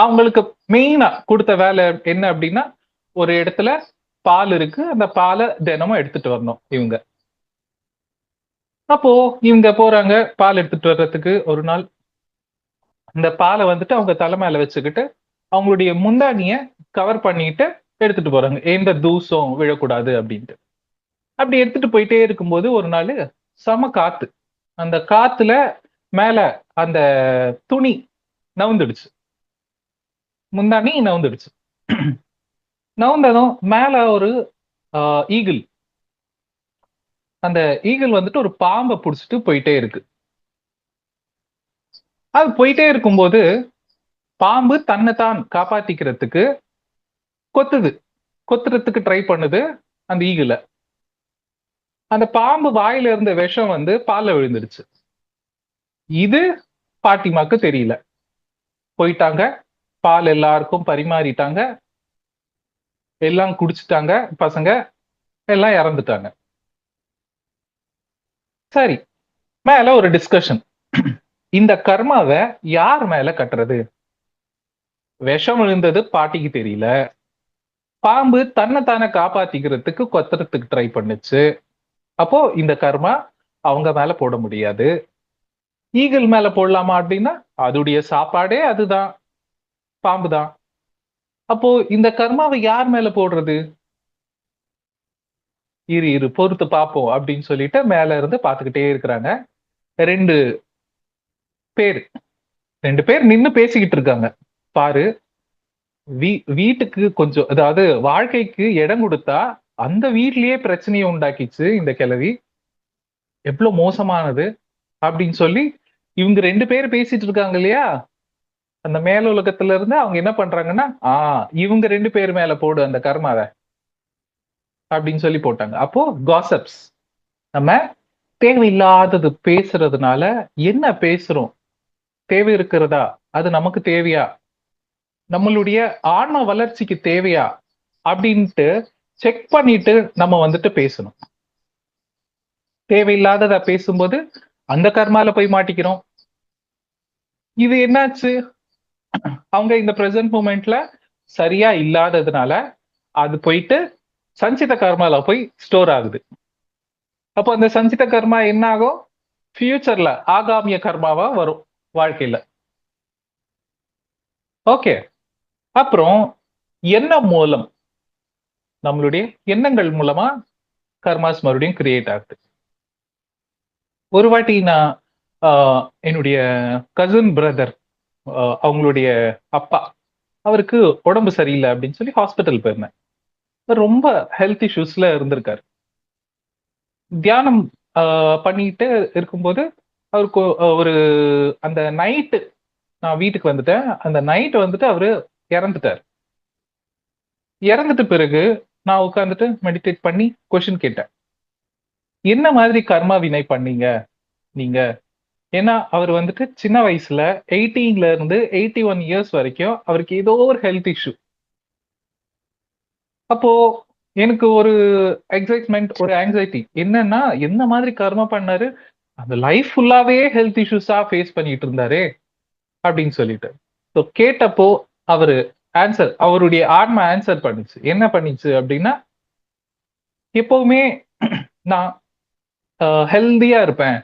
அவங்களுக்கு மெயினா கொடுத்த வேலை என்ன அப்படின்னா, ஒரு இடத்துல பால் இருக்கு, அந்த பாலை தினமும் எடுத்துட்டு வரணும் இவங்க. அப்போ இவங்க போறாங்க பால் எடுத்துட்டு வர்றதுக்கு. ஒரு நாள் அந்த பாலை வந்துட்டு அவங்க தலை மேல வச்சுக்கிட்டு அவங்களுடைய முந்தானிய கவர் பண்ணிட்டு எடுத்துட்டு போறாங்க, எந்த தூசும் விழக்கூடாது அப்படின்ட்டு. அப்படி எடுத்துட்டு போயிட்டே இருக்கும்போது ஒரு நாள் செம காத்து. அந்த காத்துல மேல அந்த துணி நவுந்துடுச்சு, முந்தானி நவுந்துடுச்சு. நவுந்ததும் மேல ஒரு ஈகிள், அந்த ஈகிள் வந்துட்டு ஒரு பாம்பை புடிச்சிட்டு போயிட்டே இருக்கு. அது போயிட்டே இருக்கும்போது பாம்பு தன்னைத்தான் காப்பாத்திக்கிறதுக்கு கொத்துது, கொத்துறதுக்கு ட்ரை பண்ணுது அந்த ஈகிள. அந்த பாம்பு வாயில இருந்த விஷம் வந்து பால்ல விழுந்துடுச்சு. இது பாட்டிமாக்கு தெரியல. போயிட்டாங்க, பால் எல்லாருக்கும் பரிமாறிட்டாங்க, எல்லாம் குடிச்சிட்டாங்க, பசங்க எல்லாம் இறந்துட்டாங்க. சரி, மேல ஒரு டிஸ்கஷன். இந்த கர்மாவை யார் மேல கட்டுறது? விஷம் விழுந்தது பாட்டிக்கு தெரியல, பாம்பு தன்னைத்தானே காப்பாத்திக்கிறதுக்கு கொத்துறதுக்கு ட்ரை பண்ணுச்சு. அப்போ இந்த கர்மா அவங்க மேல போட முடியாது. ஈகிள் மேல போடலாமா அப்படின்னா, அதுடைய சாப்பாடே அதுதான், பாம்பு தான். அப்போ இந்த கர்மாவை யார் மேல போடுறது? இரு பொறுத்து பார்ப்போம் அப்படின்னு சொல்லிட்டு மேல இருந்து பார்த்துக்கிட்டே இருக்கிறாங்க. ரெண்டு பேர் ரெண்டு பேர் நின்னு பேசிக்கிட்டு இருக்காங்க. பாரு, வீட்டுக்கு கொஞ்சம், அதாவது வாழ்க்கைக்கு இடம் கொடுத்தா அந்த வீட்லயே பிரச்சனையை உண்டாக்கிச்சு இந்த கிழவி, எவ்வளவு மோசமானது அப்படின்னு சொல்லி இவங்க ரெண்டு பேர் பேசிட்டு இருக்காங்க இல்லையா? அந்த மேல உலகத்துல இருந்து அவங்க என்ன பண்றாங்கன்னா, இவங்க ரெண்டு பேர் மேல போடு அந்த கர்மாவை அப்படின்னு சொல்லி போட்டாங்க. அப்போ காசப்ஸ், நம்ம தேவையில்லாதது பேசுறதுனால என்ன பேசுறோம், தேவை இருக்கிறதா, அது நமக்கு தேவையா, நம்மளுடைய ஆன்ம வளர்ச்சிக்கு தேவையா அப்படின்ட்டு செக் பண்ணிட்டு நம்ம வந்துட்டு பேசணும். தேவையில்லாதத பேசும்போது அந்த கர்மால போய் மாட்டிக்கிறோம். இது என்னாச்சு, அவங்க இந்த பிரசன்ட் மூமெண்ட்ல சரியா இல்லாததுனால அது போயிட்டு சஞ்சித கர்மால போய் ஸ்டோர் ஆகுது. அப்போ அந்த சஞ்சித கர்மா என்ன ஆகும், ஃபியூச்சர்ல ஆகாமிய கர்மாவா வரும் வாழ்க்கையில. ஓகே. அப்புறம் எண்ணம் மூலம், நம்மளுடைய எண்ணங்கள் மூலமா கர்மாஸ் மறுபடியும் கிரியேட் ஆகுது. ஒரு வாட்டி நான் என்னுடைய கசின் பிரதர், அவங்களுடைய அப்பா, அவருக்கு உடம்பு சரியில்லை அப்படின்னு சொல்லி ஹாஸ்பிட்டல் போயிருந்தேன். ரொம்ப ஹெல்த் இஷ்யூஸ்ல இருந்திருக்காரு. தியானம் பண்ணிட்டு இருக்கும்போது அவருக்கு ஒரு அந்த நைட்டு, நான் வீட்டுக்கு வந்துட்டேன், அந்த நைட் வந்துட்டு அவரு இறந்துட்டார். இறந்துட்ட பிறகு நான் உட்கார்ந்துட்டு மெடிடேட் பண்ணி கொஸ்டின் கேட்டேன், என்ன மாதிரி கர்மா வினை பண்ணீங்க நீங்க? ஏன்னா அவர் வந்துட்டு சின்ன வயசுல 18ல இருந்து 81 இயர்ஸ் வரைக்கும் அவருக்கு ஏதோ ஒரு ஹெல்த் இஷ்யூ. அப்போ எனக்கு ஒரு எக்ஸைட்மெண்ட், ஒரு ஆங்ஸைட்டி, என்னன்னா என்ன மாதிரி கர்மா பண்ணாரு, அந்த லைஃப் ஃபுல்லாவே ஹெல்த் இஷ்யூஸா ஃபேஸ் பண்ணிட்டு இருந்தாரே அப்படின்னு சொல்லிட்டு. ஸோ கேட்டப்போ அவரு அவருடைய ஆன்மா ஆன்சர் பண்ணிச்சு. என்ன பண்ணிச்சு அப்படின்னா, எப்பவுமே நான் ஹெல்தியா இருப்பேன்.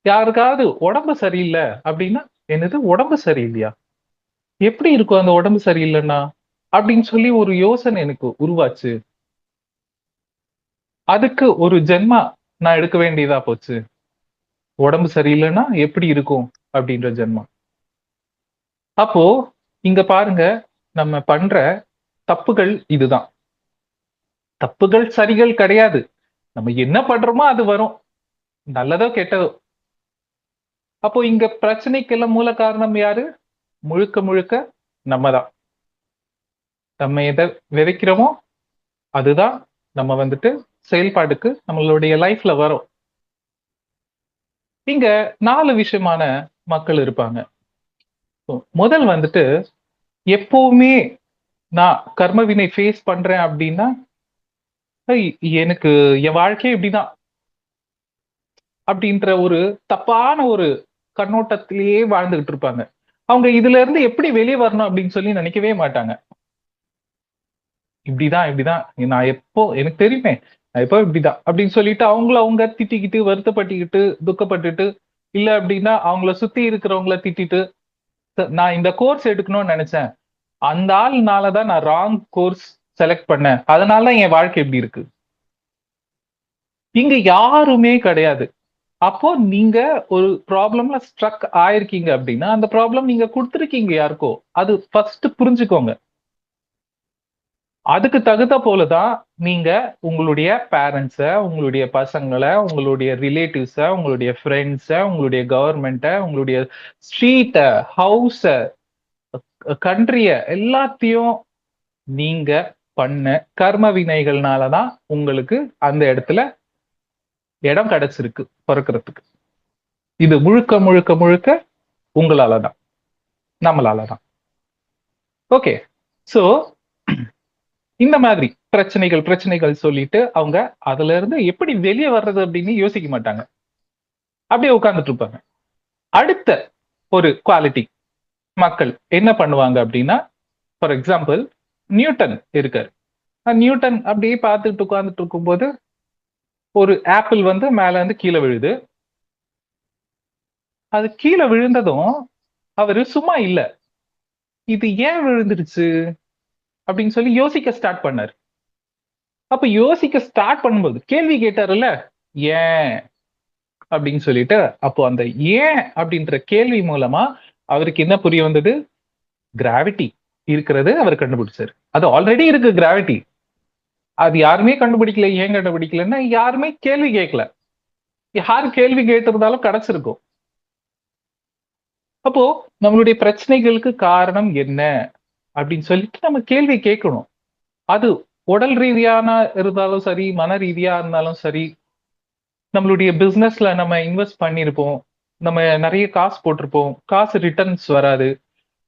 யாருக்காவது உடம்பு சரியில்லை அப்படின்னா, என்னது உடம்பு சரியில்லையா? எப்படி இருக்கும் அந்த உடம்பு சரியில்லைன்னா? அப்படின்னு சொல்லி ஒரு யோசனை எனக்கு உருவாச்சு. அதுக்கு ஒரு ஜென்மா நான் எடுக்க வேண்டியதா போச்சு. உடம்பு சரியில்லைன்னா எப்படி இருக்கும் அப்படின்ற ஜென்மா. அப்போ இங்க பாருங்க, நம்ம பண்ற தப்புகள் இதுதான். தப்புகள் சரிகள் கிடையாது. நம்ம என்ன பண்றோமோ அது வரும். நல்லதோ கெட்டதோ. அப்போ இங்க பிரச்சனைக்கெல்லாம் மூல காரணம் யாரு? முழுக்க முழுக்க நம்ம தான். நம்ம எதை விதைக்கிறோமோ அதுதான் நம்ம வந்துட்டு செயல்பாடுக்கு நம்மளுடைய லைஃப்ல வரும். இங்க 4 விஷயமான மக்கள் இருப்பாங்க. முதல் வந்துட்டு எப்பவுமே நான் கர்மவினை ஃபேஸ் பண்றேன் அப்படின்னா, எனக்கு என் வாழ்க்கையே இப்படிதான் அப்படின்ற ஒரு தப்பான ஒரு கண்ணோட்டத்திலேயே வாழ்ந்துகிட்டு இருப்பாங்க. அவங்க இதுல இருந்து எப்படி வெளியே வரணும் அப்படின்னு சொல்லி நினைக்கவே மாட்டாங்க. இப்படிதான் இப்படிதான் நான் எப்போ எனக்கு தெரியுமே, நான் எப்போ இப்படிதான் அப்படின்னு சொல்லிட்டு அவங்கள அவங்க திட்டிக்கிட்டு வருத்தப்பட்டுக்கிட்டு துக்கப்பட்டுட்டு, இல்ல அப்படின்னா அவங்கள சுத்தி இருக்கிறவங்கள திட்டிட்டு, நான் இந்த கோர்ஸ் எடுக்கணும்னு நினைச்சேன், அந்த ஆள்னாலதான் நான் ராங் கோர்ஸ் செலக்ட் பண்ணேன், அதனாலதான் என் வாழ்க்கை எப்படி இருக்கு. இங்க யாருமே கிடையாது. அப்போ நீங்க ஒரு ப்ராப்ளம்ல ஸ்ட்ரக் ஆயிருக்கீங்க அப்படின்னா, அந்த ப்ராப்ளம் நீங்க கொடுத்துருக்கீங்க யாருக்கோ, அது ஃபர்ஸ்ட் புரிஞ்சுக்கோங்க. அதுக்கு தகுந்த போலதான் நீங்க உங்களுடைய பேரண்ட்ஸ, உங்களுடைய பசங்களை, உங்களுடைய ரிலேட்டிவ்ஸ, உங்களுடைய ஃப்ரெண்ட்ஸ, உங்களுடைய கவர்மெண்ட்ட, உங்களுடைய ஸ்ட்ரீட்ட, ஹவுஸ, கண்ட்ரிய எல்லாத்தையும் நீங்க பண்ண கர்ம வினைகள்னாலதான் உங்களுக்கு அந்த இடத்துல இடம் கிடைச்சிருக்கு பிறக்கிறதுக்கு. இது முழுக்க முழுக்க முழுக்க உங்களாலதான், நம்மளாலதான். ஓகே. சோ இந்த மாதிரி பிரச்சனைகள் பிரச்சனைகள் சொல்லிட்டு அவங்க அதுல இருந்து எப்படி வெளியே வர்றது அப்படின்னு யோசிக்க மாட்டாங்க. அப்படியே உட்கார்ந்துட்டு இருப்பாங்க. அடுத்த ஒரு குவாலிட்டி மக்கள் என்ன பண்ணுவாங்க அப்படின்னா, ஃபார் எக்ஸாம்பிள் நியூட்டன் இருக்காரு. நியூட்டன் அப்படியே பார்த்துட்டு உட்கார்ந்துட்டு இருக்கும்போது ஒரு ஆப்பிள் வந்து மேல இருந்து கீழே விழுது. அது கீழே விழுந்ததும் அவரு சும்மா இல்ல, இது ஏன் விழுந்துருச்சு அப்படின்னு சொல்லி யோசிக்க ஸ்டார்ட் பண்ணாரு. அப்ப யோசிக்க ஸ்டார்ட் பண்ணும்போது கேள்வி கேட்டாருல்ல, ஏன் அப்படின்னு சொல்லிட்டு, அப்போ அந்த ஏன் அப்படின்ற கேள்வி மூலமா அவருக்கு என்ன புரிய வந்தது? கிராவிட்டி இருக்கிறது அவர் கண்டுபிடிச்சாரு. அது ஆல்ரெடி இருக்கு கிராவிட்டி. அது யாருமே கண்டுபிடிக்கல. ஏன் கண்டுபிடிக்கலன்னா யாருமே கேள்வி கேட்கல. யார் கேள்வி கேட்டிருந்தாலும் கிடைச்சிருக்கும். அப்போ நம்மளுடைய பிரச்சனைகளுக்கு காரணம் என்ன அப்படின்னு சொல்லிட்டு நம்ம கேள்வி கேட்கணும். அது உடல் ரீதியான இருந்தாலும் சரி, மன ரீதியா இருந்தாலும் சரி, நம்மளுடைய பிசினஸ்ல நம்ம இன்வெஸ்ட் பண்ணிருப்போம், நம்ம நிறைய காசு போட்டிருப்போம், காசு ரிட்டர்ன்ஸ் வராது,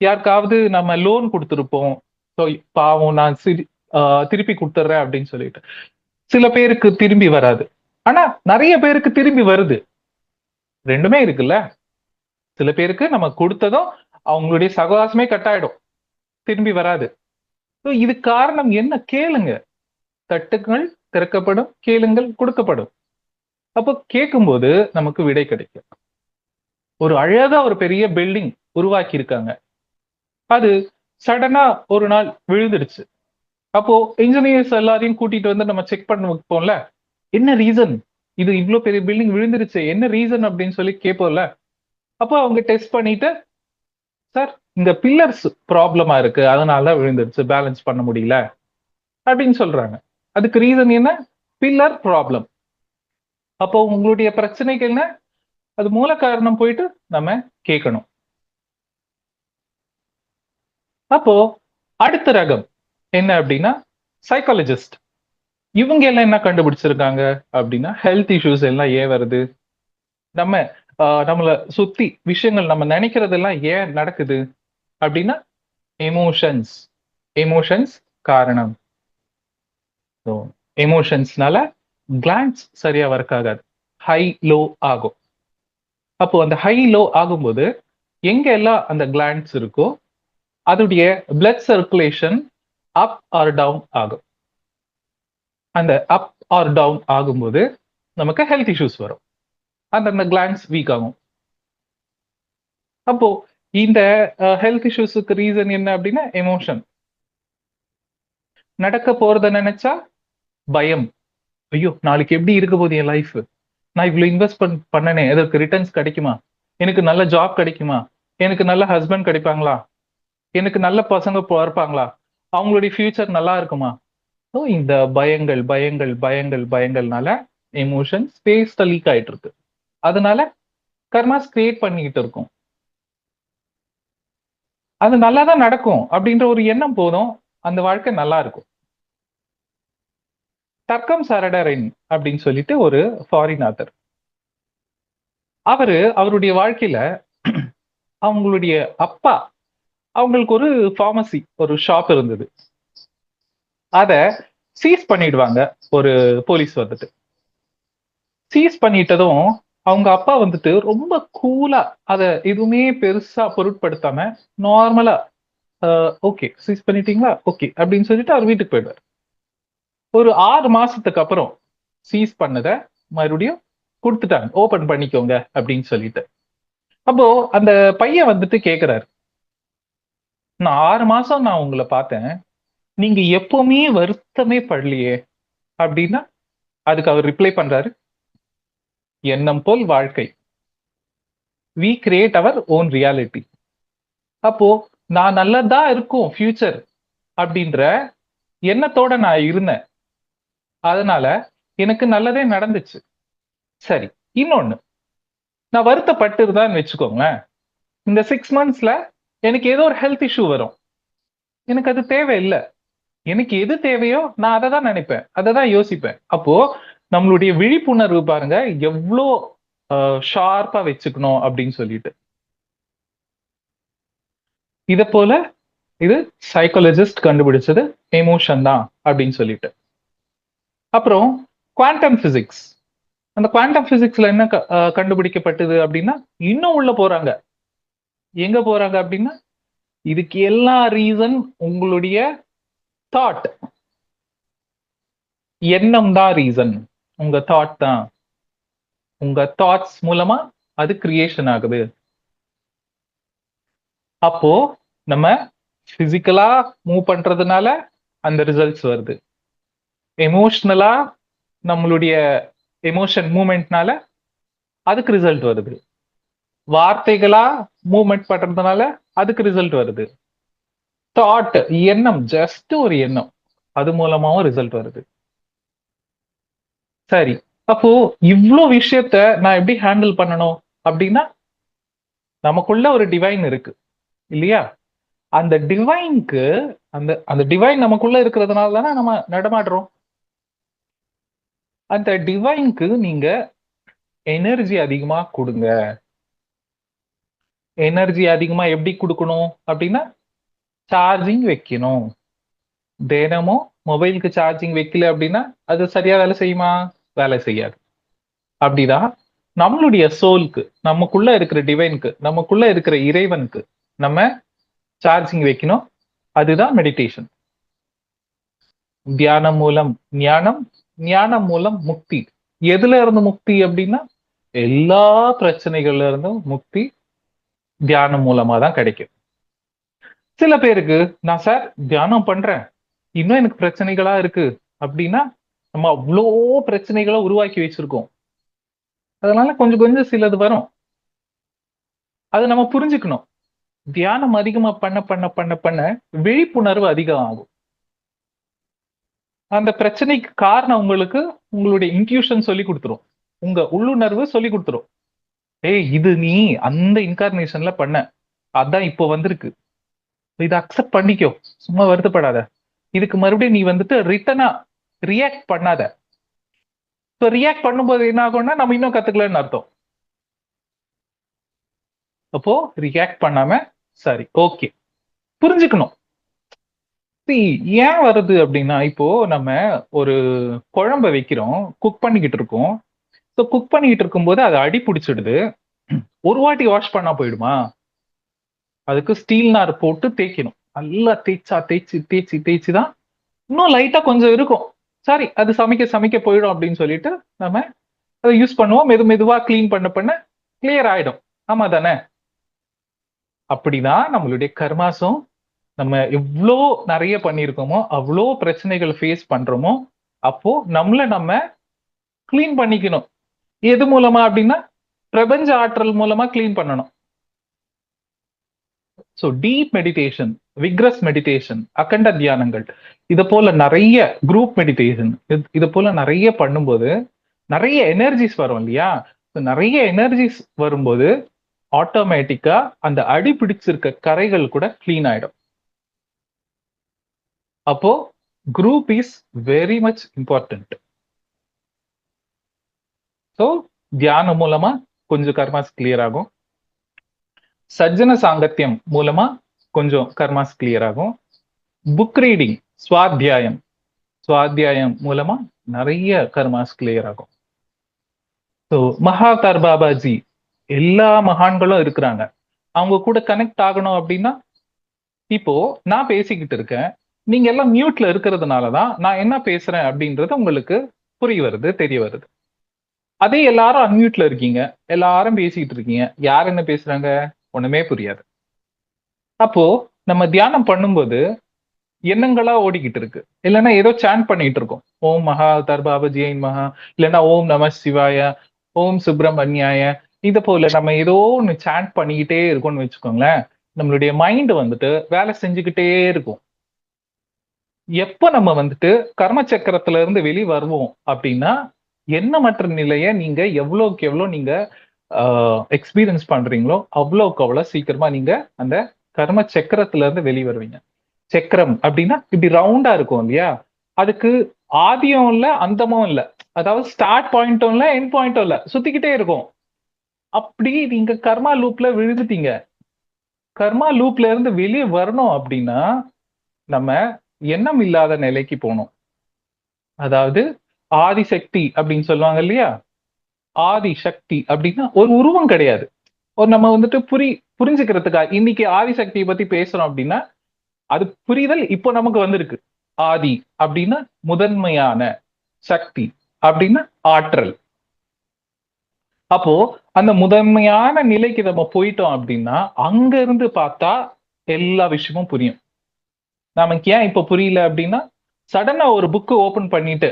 யாருக்காவது நம்ம லோன் கொடுத்துருப்போம், ஸோ பாவம் நான் திருப்பி கொடுத்துட்றேன் அப்படின்னு சொல்லிட்டு சில பேருக்கு திரும்பி வராது. ஆனா நிறைய பேருக்கு திரும்பி வருது. ரெண்டுமே இருக்குல்ல. சில பேருக்கு நம்ம கொடுத்ததும் அவங்களுடைய சகவாசமே கட்டாயிடும், திரும்பி வராது. இது காரணம் என்ன? கேளுங்க. தட்டுங்கள் திறக்கப்படும், கேளுங்கள் கொடுக்கப்படும். அப்போ கேட்கும்போது நமக்கு விடை கிடைக்கும். ஒரு அழகா ஒரு பெரிய பில்டிங் உருவாக்கி இருக்காங்க, அது சடனா ஒரு நாள் விழுந்துடுச்சு. அப்போ இன்ஜினியர்ஸ் எல்லாரையும் கூட்டிட்டு வந்து நம்ம செக் பண்ண வைப்போம்ல, என்ன ரீசன், இது இவ்வளவு பெரிய பில்டிங் விழுந்துருச்சு, என்ன ரீசன் அப்படின்னு சொல்லி கேட்போம்ல. அப்போ அவங்க டெஸ்ட் பண்ணிட்டு, சார் இந்த பில்லர்ஸ் ப்ராப்ளமா இருக்கு, அதனால விழுந்துருச்சு, பேலன்ஸ் பண்ண முடியல அப்படின்னு சொல்றாங்க. அதுக்கு ரீசன் என்ன? Pillar problem. அப்போ உங்களுடைய பிரச்சனைக்கு என்ன? அது மூல காரணம் போயிட்டு நம்ம கேட்கணும். அப்போ அடுத்த ரகம் என்ன அப்படின்னா சைக்காலஜிஸ்ட். இவங்க எல்லாம் என்ன கண்டுபிடிச்சிருக்காங்க அப்படின்னா, ஹெல்த் இஷ்யூஸ் எல்லாம் ஏன் வருது, நம்ம நம்மளை சுத்தி விஷயங்கள் நம்ம நினைக்கிறதெல்லாம் ஏன் நடக்குது அப்படின்னா, எமோஷன்ஸ். எமோஷன்ஸ் காரணம். எமோஷன்ஸ்னால கிளான்ஸ் சரியா ஒர்க் ஆகாது, ஹை லோ ஆகும். அப்போ அந்த ஹை லோ ஆகும்போது எங்க எல்லாம் அந்த கிளான்ஸ் இருக்கோ அதோடைய blood circulation up are down ஆகும். அந்த அப் ஆர் டவுன் ஆகும்போது நமக்கு ஹெல்த் இஷ்யூஸ் வரும். அந்தந்த கிளாண்ட்ஸ் வீக் ஆகும். அப்போ இந்த ஹெல்த் இஷ்யூஸுக்கு ரீசன் என்ன அப்படின்னா எமோஷன். நடக்க போறத நினைச்சா பயம். ஐயோ நாளைக்கு எப்படி இருக்க போகுது என் லைஃப், நான் இவ்வளவு இன்வெஸ்ட் பண்ணனே, அதற்கு ரிட்டர்ன்ஸ் கிடைக்குமா, எனக்கு நல்ல ஜாப் கிடைக்குமா, எனக்கு நல்ல ஹஸ்பண்ட் கிடைப்பாங்களா, எனக்கு நல்ல பசங்க இருப்பாங்களா, அவங்களுடைய ஃபியூச்சர் நல்லா இருக்குமா. ஸோ இந்த பயங்கள் பயங்கள் பயங்கள் பயங்கள்னால எமோஷன் ஸ்பேஸ்ல லீக் ஆயிட்டு இருக்கு. அதனால கர்மாஸ் கிரியேட் பண்ணிக்கிட்டு இருக்கும். அது நல்லா தான் நடக்கும் அப்படின்ற ஒரு எண்ணம் போதும், அந்த வாழ்க்கை நல்லா இருக்கும். தர்க்கம் சரடரின் அப்படின்னு சொல்லிட்டு ஒரு ஃபாரின் ஆத்தர், அவருடைய வாழ்க்கையில அவங்களுடைய அப்பா, அவங்களுக்கு ஒரு ஃபார்மசி, ஒரு ஷாப் இருந்தது. அத சீஸ் பண்ணிடுவாங்க ஒரு போலீஸ் வந்துட்டு. சீஸ் பண்ணிட்டதும் அவங்க அப்பா வந்துட்டு ரொம்ப கூலா அத எதுவுமே பெருசா பொருட்படுத்தாம நார்மலா ஓகே சீஸ் பண்ணிட்டீங்களா, ஓகே அப்படின்னு சொல்லிட்டு அவர் வீட்டுக்கு போயிடுவார். ஒரு 6 மாசத்துக்கு அப்புறம் சீஸ் பண்ணதை மறுபடியும் கொடுத்துட்டாங்க, ஓபன் பண்ணிக்கோங்க அப்படின்னு சொல்லிட்டு. அப்போ அந்த பையன் வந்துட்டு கேக்குறாரு, நான் 6 மாசம் நான் உங்களை பார்த்தேன், நீங்க எப்பவுமே வருத்தமே படலையே அப்படின்னா. அதுக்கு அவர் ரிப்ளை பண்றாரு, எண்ணம் போல் வாழ்க்கை, we create our own reality. அப்போ நான் நல்லதா இருக்கும் ஃபியூச்சர் அப்படின்ற எண்ணத்தோட நான் இருந்தேன், அதனால எனக்கு நல்லதே நடந்துச்சு. சரி, இன்னொன்னு, நான் வருத்தப்பட்டு இருந்தான்னு வச்சுக்கோங்களேன், இந்த 6 மந்த்ஸ்ல எனக்கு ஏதோ ஒரு ஹெல்த் இஷ்யூ வரும், எனக்கு அது தேவையில்லை. எனக்கு எது தேவையோ நான் அதை தான் நினைப்பேன், அதை தான் யோசிப்பேன். அப்போ நம்மளுடைய விழிப்புணர்வு பாருங்க எவ்வளோ ஷார்ப்பா வச்சுக்கணும் அப்படின்னு சொல்லிட்டு. இத போல இது சைக்காலஜிஸ்ட் கண்டுபிடிச்சது எமோஷன் தான் அப்படின்னு சொல்லிட்டு. அப்புறம் குவாண்டம் பிசிக்ஸ், அந்த குவாண்டம் பிசிக்ஸ்ல என்ன கண்டுபிடிக்கப்பட்டது அப்படின்னா, இன்னும் உள்ள போறாங்க. எங்க போறாங்க அப்படின்னா, இதுக்கு எல்லா ரீசன் உங்களுடைய தாட், எண்ணம் தான் ரீசன். உங்க தாட் தான், உங்க தாட்ஸ் மூலமா அது கிரியேஷன் ஆகுது. அப்போ நம்ம பிசிக்கலா மூவ் பண்றதுனால அந்த ரிசல்ட்ஸ் வருது, எமோஷனலா நம்மளுடைய எமோஷன் மூவ்மெண்ட்னால அதுக்கு ரிசல்ட் வருது, வார்த்தைகளா மூவ்மெண்ட் பண்றதுனால அதுக்கு ரிசல்ட் வருது, தாட் எண்ணம், ஜஸ்ட் ஒரு எண்ணம், அது மூலமாவும் ரிசல்ட் வருது. சரி, அப்போ இவ்வளோ விஷயத்த நான் எப்படி ஹேண்டில் பண்ணணும் அப்படின்னா, நமக்குள்ள ஒரு டிவைன் இருக்கு இல்லையா, அந்த டிவைனுக்கு, அந்த அந்த டிவைன் நமக்குள்ள இருக்கிறதுனால தானே நம்ம நடமாடுறோம். அந்த டிவைனுக்கு நீங்க எனர்ஜி அதிகமா கொடுங்க. எனர்ஜி அதிகமா எப்படி கொடுக்கணும் அப்படின்னா, சார்ஜிங் வைக்கணும். தினமும் மொபைலுக்கு சார்ஜிங் வைக்கல அப்படின்னா அது சரியா வேலை செய்யுமா? வேலை செய்யாது. அப்படிதான் நம்மளுடைய சோலுக்கு, நமக்குள்ள இருக்கிற டிவைனுக்கு, நமக்குள்ள இருக்கிற இறைவனுக்கு நம்ம சார்ஜிங் வைக்கணும். அதுதான் மெடிடேஷன். தியானம் மூலம் ஞானம், ஞானம் மூலம் முக்தி. எதுல இருந்து முக்தி அப்படின்னா, எல்லா பிரச்சனைகள்ல இருந்தும் முக்தி தியானம் மூலமா தான் கிடைக்கும். சில பேருக்கு, நான் சார் தியானம் பண்றேன், இன்னும் எனக்கு பிரச்சனைகளா இருக்கு அப்படின்னா, நம்ம அவ்வளோ பிரச்சனைகளை உருவாக்கி வச்சிருக்கோம். அதனால கொஞ்சம் கொஞ்சம் சிலது வரும், அதை நம்ம புரிஞ்சுக்கணும். தியானம் அதிகமா பண்ண பண்ண பண்ண பண்ண விழிப்புணர்வு அதிகம் ஆகும். அந்த பிரச்சனைக்கு காரணம் உங்களுக்கு உங்களுடைய இன்ட்யூஷன் சொல்லி கொடுத்துரும், உங்க உள்ளுணர்வு சொல்லி கொடுத்துரும். ஏய், இது நீ அந்த இன்கார்னேஷன்ல பண்ண, அதான் இப்போ வந்திருக்கு, இதை அக்செப்ட் பண்ணிக்கோ, சும்மா வருத்தப்படாத, இதுக்கு மறுபடியும் நீ வந்துட்டு ரிட்டனா ரியாக்ட் பண்ணாத. ரியாக்ட் பண்ணும்போது என்ன ஆகும்னா, நம்ம இன்னும் கத்துக்கலன்னு அர்த்தம். அப்போ ரியாக்ட் பண்ணாம சரி ஓகே புரிஞ்சுக்கணும். ஏன் வருது அப்படின்னா, இப்போ நம்ம ஒரு குழம்ப வைக்கிறோம், குக் பண்ணிக்கிட்டு இருக்கோம். ஸோ குக் பண்ணிக்கிட்டு இருக்கும்போது அது அடி பிடிச்சிடுது. ஒரு வாட்டி வாஷ் பண்ணா போயிடுமா? அதுக்கு ஸ்டீல் நார் போட்டு தேய்க்கணும். நல்லா தேய்ச்சா தேய்ச்சி தேய்ச்சி தேய்ச்சி தான் இன்னும் லைட்டா கொஞ்சம் இருக்கும். சாரி, அது சமைக்க சமைக்க போயிடும் அப்படின்னு சொல்லிட்டு நம்ம அதை யூஸ் பண்ணுவோம். மெதுவா கிளீன் பண்ண கிளியர் ஆயிடும். ஆமா தானே? அப்படிதான் நம்மளுடைய கர்மாஸும் நம்ம எவ்வளோ நிறைய பண்ணியிருக்கோமோ அவ்வளோ பிரச்சனைகள் ஃபேஸ் பண்றோமோ அப்போ நம்மள நம்ம கிளீன் பண்ணிக்கணும். எது மூலமா அப்படின்னா பிரபஞ்ச ஆற்றல் மூலமா கிளீன் பண்ணணும். So deep meditation, vigorous meditation, அகண்ட தியானங்கள், இதை போல நிறைய குரூப் மெடிடேஷன், இது போல நிறைய பண்ணும்போது நிறைய எனர்ஜிஸ் வரும் இல்லையா? நிறைய எனர்ஜிஸ் வரும்போது ஆட்டோமேட்டிக்கா அந்த அடி பிடிச்சிருக்க கரைகள் கூட கிளீன் ஆயிடும். அப்போ group is very much important. So தியானம் மூலமா கொஞ்சம் கர்மாஸ் கிளியர் ஆகும். சஜ்ஜன சாங்கத்தியம் மூலமா கொஞ்சம் கர்மாஸ் கிளியர் ஆகும். புக் ரீடிங், சுவாத்தியாயம் மூலமா நிறைய கர்மாஸ் கிளியர் ஆகும். ஸோ மகாதார் பாபாஜி எல்லா மகான்களும் இருக்கிறாங்க. அவங்க கூட கனெக்ட் ஆகணும் அப்படின்னா இப்போ நான் பேசிக்கிட்டு இருக்கேன், நீங்க எல்லாம் மியூட்ல இருக்கிறதுனாலதான் நான் என்ன பேசுறேன் அப்படின்றது உங்களுக்கு புரிய வருது, தெரிய வருது. அதே எல்லாரும் அன்மியூட்ல இருக்கீங்க, எல்லாரும் பேசிக்கிட்டு இருக்கீங்க, யார் என்ன பேசுறாங்க ஒண்ணுமே புரியாது. அப்போ நம்ம தியானம் பண்ணும்போது எண்ணங்களா ஓடிக்கிட்டு இருக்கு, இல்லைன்னா ஏதோ சாண்ட் பண்ணிட்டு இருக்கோம். ஓம் மகா தர்பாபஜியை மகா, இல்லைன்னா ஓம் நம சிவாய, ஓம் சுப்பிரமணியாய, இது போல நம்ம ஏதோ ஒன்று சாண்ட் பண்ணிக்கிட்டே இருக்கோம்னு வச்சுக்கோங்களேன். நம்மளுடைய மைண்ட் வந்துட்டு வேலை செஞ்சுக்கிட்டே இருக்கும். எப்ப நம்ம வந்துட்டு கர்ம சக்கரத்துல இருந்து வெளியே வருவோம் அப்படின்னா எண்ணமற்ற நிலையை நீங்க எவ்வளவுக்கு எவ்வளவு நீங்க எக்ஸ்பீரியன்ஸ் பண்றீங்களோ அவ்வளவுக்கு அவ்வளவு சீக்கிரமா நீங்க அந்த கர்ம சக்கரத்துல இருந்து வெளியே வருவீங்க. சக்கரம் அப்படின்னா இப்படி ரவுண்டா இருக்கும் இல்லையா? அதுக்கு ஆதியும் இல்ல அந்தமும் இல்ல, அதாவது ஸ்டார்ட் பாயிண்ட்டும் இல்ல எண்ட் பாயிண்ட்டும் இல்ல, சுத்திக்கிட்டே இருக்கும். அப்படி நீங்க கர்மா லூப்ல விழுந்துட்டீங்க. கர்மா லூப்ல இருந்து வெளியே வரணும் அப்படின்னா நம்ம எண்ணம் இல்லாத நிலைக்கு போகணும். அதாவது ஆதிசக்தி அப்படின்னு சொல்லுவாங்க இல்லையா? ஆதி சக்தி அப்படின்னா ஒரு உருவம் கிடையாது. ஒரு நம்ம வந்துட்டு புரிஞ்சுக்கிறதுக்காக இன்னைக்கு ஆதிசக்தியை பத்தி பேசுறோம் அப்படின்னா அது புரிதல் இப்போ நமக்கு வந்திருக்கு. ஆதி அப்படின்னா முதன்மையான, சக்தி அப்படின்னா ஆற்றல். அப்போ அந்த முதன்மையான நிலைக்கு நம்ம போயிட்டோம் அப்படின்னா அங்க இருந்து பார்த்தா எல்லா விஷயமும் புரியும். நமக்கு ஏன் இப்ப புரியல அப்படின்னா சடனா ஒரு புக்கு ஓபன் பண்ணிட்டு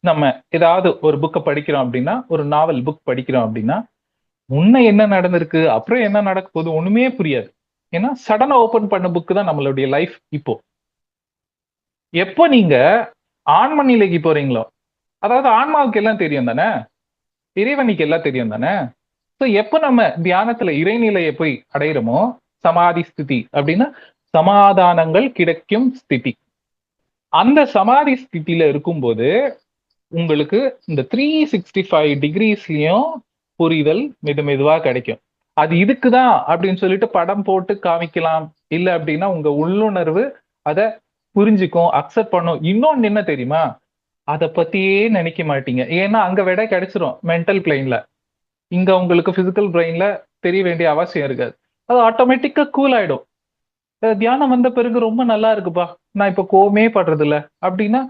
நம்ம ஏதாவது ஒரு புக்கை படிக்கிறோம் அப்படின்னா, ஒரு நாவல் புக் படிக்கிறோம் அப்படின்னா முன்ன என்ன நடந்திருக்கு அப்புறம் என்ன நடக்க போகுது ஒண்ணுமே புரியாது. ஏன்னா சடனா ஓபன் பண்ண புக்கு தான் நம்மளுடைய லைஃப். இப்போ எப்போ நீங்க ஆன்ம நிலைக்கு போறீங்களோ, அதாவது ஆன்மாவுக்கு எல்லாம் தெரியும் தானே, இறைவனுக்கு எல்லாம் தெரியும் தானே. ஸோ எப்போ நம்ம தியானத்துல இறைநிலையை போய் அடையிறோமோ, சமாதி ஸ்திதி அப்படின்னா சமாதானங்கள் கிடைக்கும் ஸ்திதி. அந்த சமாதி ஸ்திதியில இருக்கும்போது உங்களுக்கு இந்த 365 டிகிரிஸ்லயும் புரிதல் மெதுவா கிடைக்கும். அது இதுக்குதான் அப்படின்னு சொல்லிட்டு படம் போட்டு காமிக்கலாம், இல்ல அப்படின்னா உங்க உள்ளுணர்வு அதை புரிஞ்சுக்கும், அக்செப்ட் பண்ணும். இன்னொன்னு என்ன தெரியுமா, அதை பத்தியே நினைக்க மாட்டீங்க. ஏன்னா அங்க விட கிடைச்சிரும் மென்டல் பிளைன்ல. இங்க உங்களுக்கு பிசிக்கல் பிரெயின்ல தெரிய வேண்டிய அவசியம் இருக்காது. அது ஆட்டோமேட்டிக்கா கூல் ஆயிடும். தியானம் வந்த பிறகு ரொம்ப நல்லா இருக்குப்பா, நான் இப்ப கோவமே படுறது இல்ல அப்படின்னா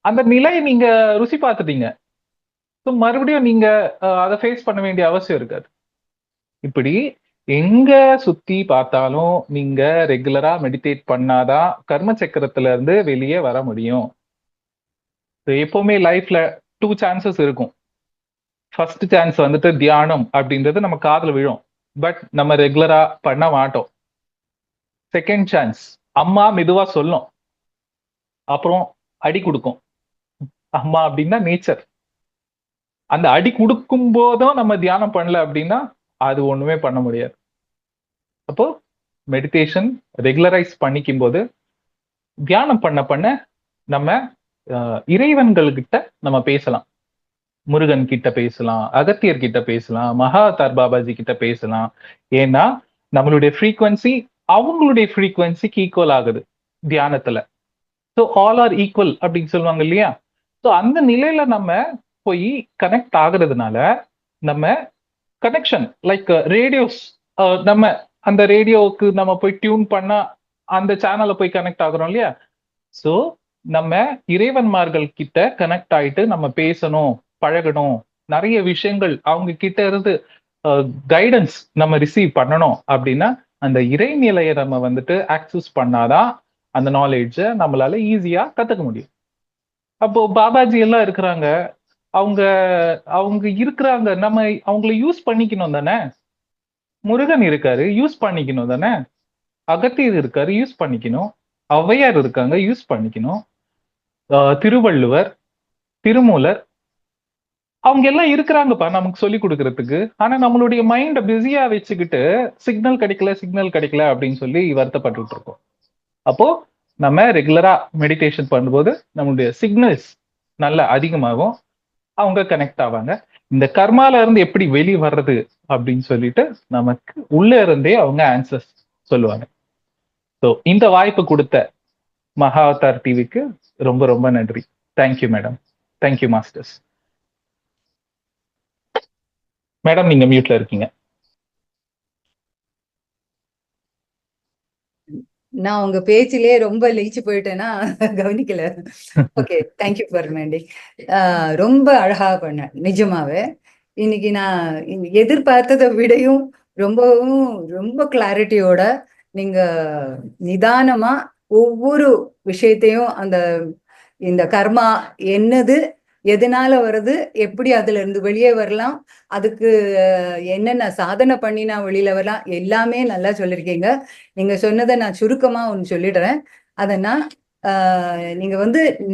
அந்த நிலையை நீங்க ருசி பார்த்துட்டீங்க. ஸோ மறுபடியும் நீங்க அதை ஃபேஸ் பண்ண வேண்டிய அவசியம் இருக்காது. இப்படி எங்க சுத்தி பார்த்தாலும் நீங்க ரெகுலரா மெடிடேட் பண்ணாதான் கர்ம சக்கரத்துல இருந்து வெளியே வர முடியும். எப்பவுமே லைஃப்ல 2 சான்சஸ் இருக்கும். ஃபர்ஸ்ட் சான்ஸ் வந்துட்டு தியானம் அப்படின்றது நம்ம காதுல விழும், பட் நம்ம ரெகுலரா பண்ண மாட்டோம். செகண்ட் சான்ஸ் அம்மா மெதுவா சொல்லும், அப்புறம் அடி கொடுக்கும். அம்மா அப்படின்னா நேச்சர். அந்த அடி கொடுக்கும் போதும் நம்ம தியானம் பண்ணல அப்படின்னா அது ஒண்ணுமே பண்ண முடியாது. அப்போ மெடிடேஷன் ரெகுலரைஸ் பண்ணிக்கும் போது தியானம் பண்ண நம்ம இறைவன்கள்கிட்ட நம்ம பேசலாம். முருகன் கிட்ட பேசலாம், அகத்தியர் கிட்ட பேசலாம், மகாதார் பாபாஜி கிட்ட பேசலாம். ஏன்னா நம்மளுடைய ஃப்ரீக்வன்சி அவங்களுடைய ஃப்ரீக்வன்சிக்கு ஈக்குவல் ஆகுது தியானத்துல. ஸோ ஆல் ஆர் ஈக்குவல் அப்படின்னு சொல்லுவாங்க இல்லையா? ஸோ அந்த நிலையில நம்ம போய் கனெக்ட் ஆகுறதுனால நம்ம கனெக்ஷன் லைக் ரேடியோஸ், நம்ம அந்த ரேடியோவுக்கு நம்ம போய் டியூன் பண்ணா அந்த சேனல்ல போய் கனெக்ட் ஆகுறோம் இல்லையா? ஸோ நம்ம இறைவன்மார்கள் கிட்ட கனெக்ட் ஆயிட்டு நம்ம பேசணும், பழகணும், நிறைய விஷயங்கள் அவங்க கிட்ட இருந்து கைடன்ஸ் நம்ம ரிசீவ் பண்ணணும் அப்படின்னா அந்த இறைநிலையை நம்ம வந்துட்டு ஆக்சஸ் பண்ணாதான் அந்த நாலேஜை நம்மளால ஈஸியா கத்துக்க முடியும். அப்போ பாபாஜி எல்லாம் இருக்கிறாங்க, அவங்க அவங்க இருக்கிறாங்க, நம்ம அவங்கள யூஸ் பண்ணிக்கணும் தானே. முருகன் இருக்காரு, யூஸ் பண்ணிக்கணும் தானே. அகத்தியர் இருக்காரு, யூஸ் பண்ணிக்கணும். ஔவையார் இருக்காங்க, யூஸ் பண்ணிக்கணும். திருவள்ளுவர், திருமூலர், அவங்க எல்லாம் இருக்கிறாங்கப்பா நமக்கு சொல்லி கொடுக்கறதுக்கு. ஆனா நம்மளுடைய மைண்ட பிஸியா வச்சுக்கிட்டு சிக்னல் கிடைக்கல அப்படின்னு சொல்லி வருத்தப்பட்டு இருக்கோம். அப்போ நம்ம ரெகுலரா மெடிடேஷன் பண்ணும்போது நம்மளுடைய சிக்னல்ஸ் நல்லா அதிகமாகும், அவங்க கனெக்ட் ஆவாங்க. இந்த கர்மால இருந்து எப்படி வெளியே வர்றது அப்படின்னு சொல்லிட்டு நமக்கு உள்ள இருந்தே அவங்க ஆன்சர்ஸ் சொல்லுவாங்க. ஸோ இந்த வாய்ப்பு கொடுத்த மகாவதார் டிவிக்கு ரொம்ப ரொம்ப நன்றி. Thank you madam. Thank you masters. Madam நீங்க மியூட்ல இருக்கீங்க. நான் உங்க பேச்சிலே ரொம்ப லயிச்சு போயிட்டேன்னா கவனிக்கல. Okay, thank you for mending. ரொம்ப அழகா பண்ணேன் நிஜமாவே. இன்னைக்கு நான் எதிர்பார்த்ததை விடையும் ரொம்பவும் ரொம்ப கிளாரிட்டியோட நீங்க நிதானமா ஒவ்வொரு விஷயத்தையும் இந்த கர்மா என்னது, எதனால வருது, எப்படி அதுல இருந்து வெளியே வரலாம், அதுக்கு என்னென்ன சாதனை பண்ணினா வெளியில வரலாம், எல்லாமே நல்லா சொல்லியிருக்கீங்க. நீங்க சொன்னதை நான் சுருக்கமா ஒன்று சொல்லிடுறேன். அதனா நீங்க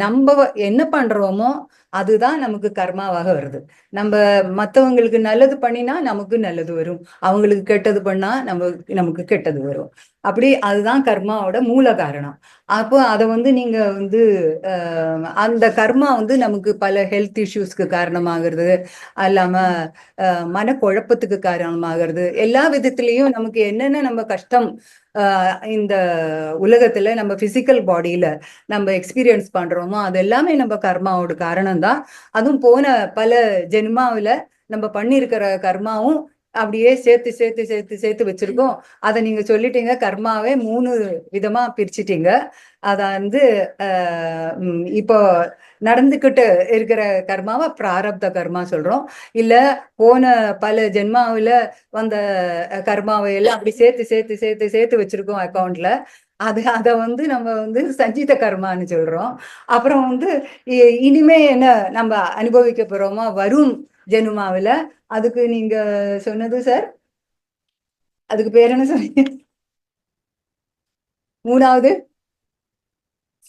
நம்ம என்ன பண்றோமோ அதுதான் நமக்கு கர்மாவாக வருது. நம்ம மற்றவங்களுக்கு நல்லது பண்ணினா நமக்கு நல்லது வரும், அவங்களுக்கு கெட்டது பண்ணா நமக்கு கெட்டது வரும். அப்படி அதுதான் கர்மாவோட மூல காரணம். அப்போ அதை நீங்க அந்த கர்மா நமக்கு பல ஹெல்த் இஷ்யூஸ்க்கு காரணமாகிறது, அல்லாம மனக்குழப்பத்துக்கு காரணமாகிறது. எல்லா விதத்திலையும் நமக்கு என்னென்ன நம்ம கஷ்டம் இந்த உலகத்துல நம்ம பிசிக்கல் பாடியில நம்ம எக்ஸ்பீரியன்ஸ் பண்றோமோ அது எல்லாமே நம்ம கர்மாவோட காரணம் தான். அதுவும் போன பல ஜென்மாவில நம்ம பண்ணியிருக்கிற கர்மாவும் அப்படியே சேர்த்து சேர்த்து சேர்த்து சேர்த்து வச்சிருக்கோம். அதை நீங்க சொல்லிட்டீங்க, கர்மாவே 3 விதமா பிரிச்சுட்டீங்க. அத இப்போ நடந்துகிட்டு இருக்கிற கர்மாவை பிராரப்த கர்மா சொல்றோம். இல்ல போன பல ஜென்மாவில வந்த கர்மாவை எல்லாம் அப்படி சேர்த்து சேர்த்து சேர்த்து சேர்த்து வச்சிருக்கோம் அக்கௌண்ட்ல. அதை நம்ம சஞ்சித கர்மான்னு சொல்றோம். அப்புறம் இனிமே என்ன நம்ம அனுபவிக்க போறோமோ வரும் ஜென்மாவில, அதுக்கு நீங்க சொன்னது சார், அதுக்கு பேர் என்ன சொன்னீங்க? 3வது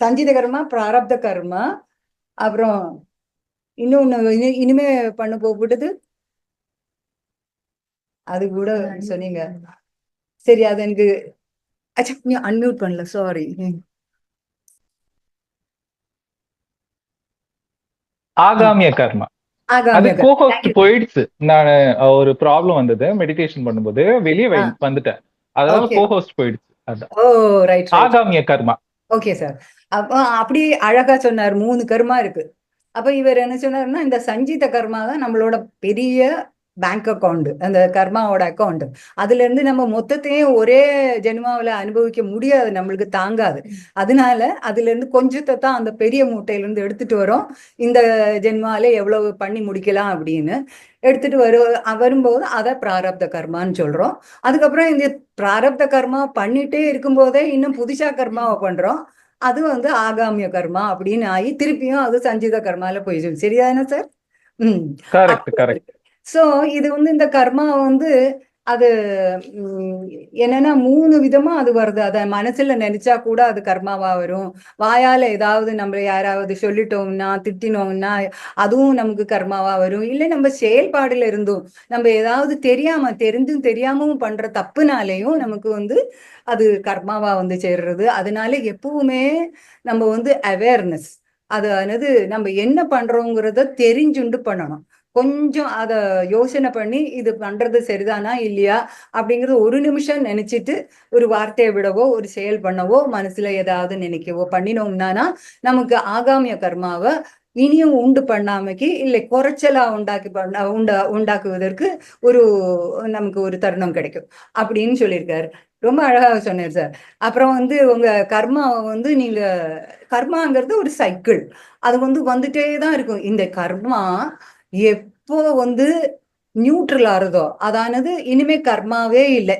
சஞ்சித கர்மா, பிராரப்த கர்மா, அப்புறம் இன்னொன்னு இனிமே பண்ண போகுது, அது கூட சொன்னீங்க. சரி, அது எனக்கு அன்மியூட் பண்ணல, சாரி. ஆகாமிய கர்மா, அது கோஹோஸ்ட் போயிடுச்சு. நான் ஒரு ப்ராப்ளம் வந்தது மெடிடேஷன் பண்ணும்போது, வெளியே வந்துட்டேன், அதனால கோஹோஸ்ட் போயிடுச்சு. அதான் ஆகாமிய கர்மா. Okay sir. அப்போ அப்படி அழகா சொன்னார். 3 கர்மா இருக்கு. அப்ப இவர் என்ன சொன்னாருன்னா, இந்த சஞ்சித கர்மா தான் நம்மளோட பெரிய பேங்க் அக்கௌண்ட், அந்த கர்மாவோட அக்கௌண்ட். அதுல இருந்து நம்ம மொத்தத்தையும் ஒரே ஜென்மாவில அனுபவிக்க முடியாது, நம்மளுக்கு தாங்காது. அதனால அதுல இருந்து கொஞ்சத்தை தான் அந்த பெரிய மூட்டையில இருந்து எடுத்துட்டு வரோம். இந்த ஜென்மாவில எவ்வளவு பண்ணி முடிக்கலாம் அப்படின்னு எடுத்துட்டு வரும்போது அதை பிராரப்த கர்மான்னு சொல்றோம். அதுக்கப்புறம் இந்த பிராரப்த கர்மா பண்ணிட்டே இருக்கும்போதே இன்னும் புதுசா கர்மாவை பண்றோம். அது ஆகாமிய கர்மா அப்படின்னு ஆகி திருப்பியும் அது சஞ்சித கர்மால போயிடும். சரிதானே சார்? சோ இது இந்த கர்மா அது என்னன்னா 3 விதமா அது வருது. அத மனசுல நினைச்சா கூட அது கர்மாவா வரும். வாயால ஏதாவது நம்ம யாராவது சொல்லிட்டோம்னா, திட்டினோம்னா அதுவும் நமக்கு கர்மாவா வரும். இல்லை நம்ம செயல்பாடுல இருந்தும் நம்ம ஏதாவது தெரிஞ்சும் தெரியாமவும் பண்ற தப்புனாலையும் நமக்கு அது கர்மாவா சேர்றது. அதனால எப்பவுமே நம்ம அவேர்னஸ், அதாவது நம்ம என்ன பண்றோங்கிறத தெரிஞ்சுண்டு பண்ணணும். கொஞ்சம் அத யோசனை பண்ணி இது பண்றது சரிதானா இல்லையா அப்படிங்கறது ஒரு நிமிஷம் நினைச்சிட்டு ஒரு வார்த்தையை விடவோ ஒரு செயல் பண்ணவோ மனசுல ஏதாவது நினைக்கவோ பண்ணினோம்னா நமக்கு ஆகாமிய கர்மாவை இனியும் உண்டு பண்ணாமைக்கு இல்லை குறைச்சலா உண்டாக்குவதற்கு நமக்கு ஒரு தருணம் கிடைக்கும் அப்படின்னு சொல்லியிருக்காரு. ரொம்ப அழகாக சொன்னார் சார். அப்புறம் உங்க கர்மாவை நீங்க கர்மாங்கிறது ஒரு சைக்கிள், அது வந்துட்டே தான் இருக்கும். இந்த கர்மா எப்போ வந்து நியூட்ரல் ஆறுதோ அதானது இனிமே கர்மாவே இல்லை.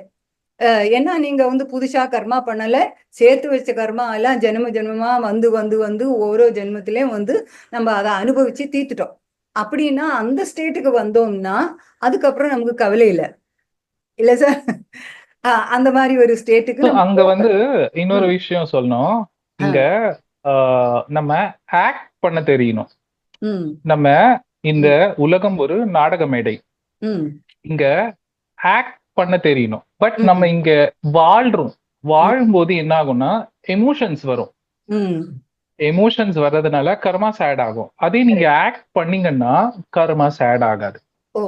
ஏன்னா நீங்க வந்து புதுசா கர்மா பண்ணல, சேர்த்து வச்ச கர்மா எல்லாம் ஜென்ம ஜென்மமா வந்து வந்து வந்து ஓரோ ஜென்மத்திலயும் வந்து நம்ம அதை அனுபவிச்சு தீர்த்துட்டோம். அப்படின்னா அந்த ஸ்டேட்டுக்கு வந்தோம்னா அதுக்கப்புறம் நமக்கு கவலை இல்லை, இல்ல சார்? அந்த மாதிரி ஒரு ஸ்டேட்டுக்கு So, நம்ம அங்க வந்து இன்னொரு ம், விஷயம் சொல்லணும். ஆ, இங்க நம்ம ஆக்ட் பண்ண தெரியணும். ம், நம்ம இந்த ம், உலகம் ஒரு நாடக மேடை. ம், இங்க ஆக்ட் பண்ண தெரியணும். பட் ம், நம்ம இங்க வாழ்றோம். ம், வாழும்போது என்ன ஆகும்னா எமோஷன்ஸ் வரும். ம். எமோஷன்ஸ் வர்றதுனால கர்மாஸ் ஆட் ஆகும். அதே நீங்க Correct. ஆக்ட் பண்ணீங்கன்னா கர்மாஸ் ஆட் ஆகாது. ஓ,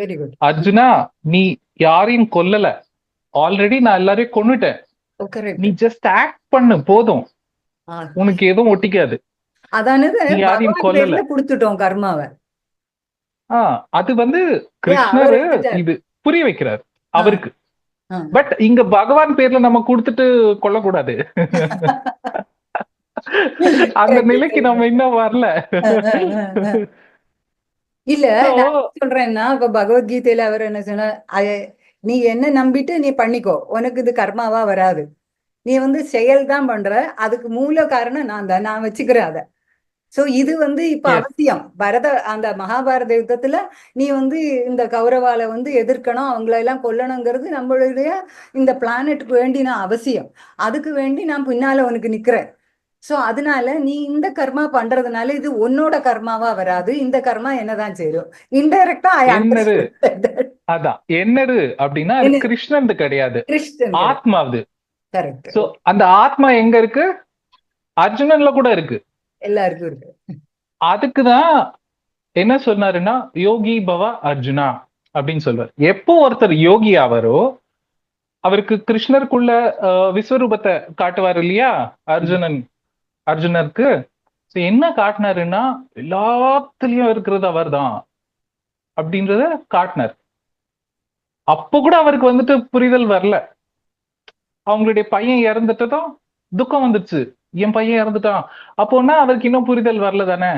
வெரி குட். அர்ஜுனா, நீ யாரையும் கொல்லல. ஆல்ரெடி நான் எல்லாரையும் கொன்னுட்டேன். ஓ, கரெக்ட். நீ ஜஸ்ட் ஆக்ட் பண்ணு போதும். உனக்கு எதுவும் ஒட்டிக்காது. அதானது நீ யாரையும் பகவான் கொல்லல. பேர்ல கொடுத்துட்டோம் கர்மாவை. அது வந்து அவர் கிருஷ்ணரு எடுத்துட்டார். இது புரிய வைக்கிறார் ஆ, அவருக்கு. ஆ. பட் இங்க பகவான் பேர்ல நம்ம கொடுத்துட்டு கொல்லக்கூடாது. அந்த Correct, நிலைக்கு correct. நம்ம இன்னும் வரல. ஆ, ஆ, ஆ, ஆ. இல்ல, So, நான் என்ன சொல்றேன்னா இப்ப பகவத்கீதையில அவர் என்ன சொன்ன, நீ என்ன நம்பிட்டு நீ பண்ணிக்கோ, உனக்கு இது கர்மாவா வராது. நீ வந்து செயல் தான் பண்ற, அதுக்கு மூல காரணம் நான் தான், நான் வச்சுக்கிறேன் அதை. சோ இது வந்து இப்ப yes. அவசியம். அந்த மகாபாரத யுத்தத்துல நீ வந்து இந்த கௌரவால வந்து எதிர்க்கணும், அவங்கள எல்லாம் கொல்லணுங்கிறது நம்மளுடைய இந்த பிளானட்டுக்கு வேண்டின அவசியம். அதுக்கு வேண்டி நான் பின்னால உனக்கு நிக்கிறேன். சோ அதனால நீ இந்த கர்மா பண்றதுனால இது உன்னோட கர்மாவா வராது, இந்த கர்மா என்னதான் சேரும். இன்டைரக்டா ஐ என்னரு அண்டர்ஸ்டுட். அதான் என்னரு அப்படின்னா அது என்ன கிருஷ்ணன் கிடையாது, கிறிஸ்டன் கிடையாது. ஆத்மாவது. கரெக்ட். சோ அந்த ஆத்மா எங்க இருக்கு? அர்ஜுனன்ல கூட இருக்கு. எல்லாருக்கும் இருக்கு. அதுக்குதான் என்ன சொன்னாருன்னா யோகி பவ அர்ஜுனா அப்படின்னு சொல்வார். எப்போ ஒருத்தர் யோகி ஆவாரோ அவருக்கு கிருஷ்ணருக்குள்ள விஸ்வரூபத்தை காட்டுவார் இல்லையா அர்ஜுனருக்கு. என்ன காட்டினாருன்னா எல்லாத்துலயும் இருக்கிறது அவர் தான் அப்படின்றத காட்டினார். அப்போ கூட அவருக்கு வந்துட்டு புரிதல் வரல. அவங்களுடைய பையன் இறந்துட்டதும் துக்கம் வந்துச்சு, என் பையன் இறந்துட்டான். அப்போன்னா அவருக்கு இன்னும் புரிதல் வரல தானே.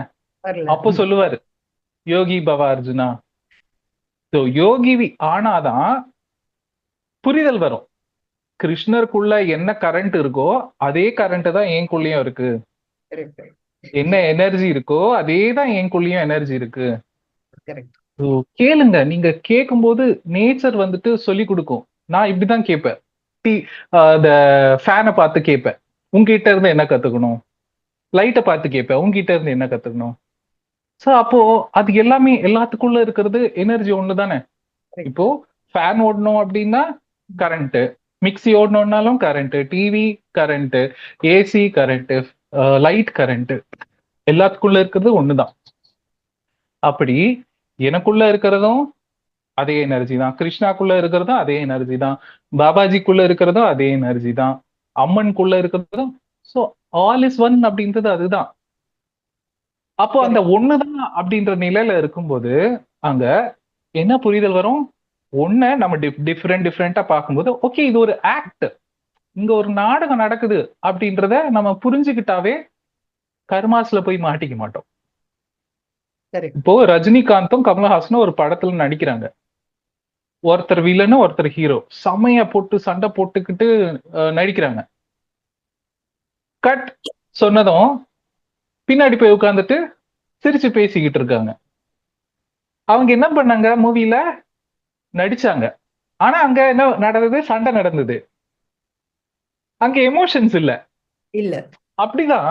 வரல. அப்போ சொல்லுவாரு யோகி பவ அர்ஜுனா. யோகி ஆனாதான் புரிதல் வரும். கிருஷ்ணருக்குள்ள என்ன கரண்ட் இருக்கோ அதே கரண்ட் தான் எனக்குள்ளயும் இருக்கு. கரெக்ட், என்ன எனர்ஜி இருக்கோ அதே தான் எனக்குள்ளயும் எனர்ஜி இருக்கு. கரெக்ட். கேளுங்க. நீங்க கேட்கும்போது நேச்சர் வந்துட்டு சொல்லி கொடுக்கும். நான் இப்படிதான் கேட்பேன். இந்த ஃபேனை பார்த்து கேட்பேன், உங்ககிட்ட இருந்து என்ன கத்துக்கணும். லைட்டை பார்த்து கேட்பேன், உங்ககிட்ட இருந்து என்ன கத்துக்கணும். சோ அப்போ அது எல்லாமே எல்லாத்துக்குள்ள இருக்கிறது எனர்ஜி ஒண்ணு தானே. இப்போ ஃபேன் ஓடணும் அப்படின்னா கரண்ட், மிக்சி ஓடணும்னாலும் current, TV current, AC current, light current, எல்லாத்துக்குள்ள இருக்கிறது ஒண்ணுதான். அப்படி எனக்குள்ள இருக்கிறதும் அதே எனர்ஜி தான், கிருஷ்ணாக்குள்ள இருக்கிறதும் அதே எனர்ஜி தான், பாபாஜிக்குள்ள இருக்கிறதும் அதே எனர்ஜி தான், அம்மனுக்குள்ள இருக்கிறதும். ஸோ ஆல் இஸ் ஒன் அப்படின்றது அதுதான். அப்போ அந்த ஒண்ணுதான் அப்படின்ற நிலையில இருக்கும்போது அங்க என்ன புரிதல் வரும்? ஒண்ணு நம்ம டிஃப்ரெண்டா பார்க்கும்போது ஓகே இது ஒரு ஆக்ட், இங்க ஒரு நாடகம் நடக்குது அப்படின்றத நம்ம புரிஞ்சுக்கிட்டாவே கர்மாஸ்ல போய் மாட்டிக்க மாட்டோம். இப்போ ரஜினிகாந்தும் கமலஹாசனும் ஒரு படத்துல நடிக்கிறாங்க. ஒருத்தர் வில்லனு ஒருத்தர் ஹீரோ, செமையா போட்டு சண்டை போட்டுக்கிட்டு நடிக்கிறாங்க. கட் சொன்னதும் பின்னாடி போய் உட்காந்துட்டு சிரிச்சு பேசிக்கிட்டு இருக்காங்க. அவங்க என்ன பண்ணாங்க? மூவில நடிச்சாங்க. ஆனா அங்க என்ன நடந்தது? சண்டை நடந்தது. அங்க எமோஷன்ஸ் இல்ல. இல்ல. அப்படிதான்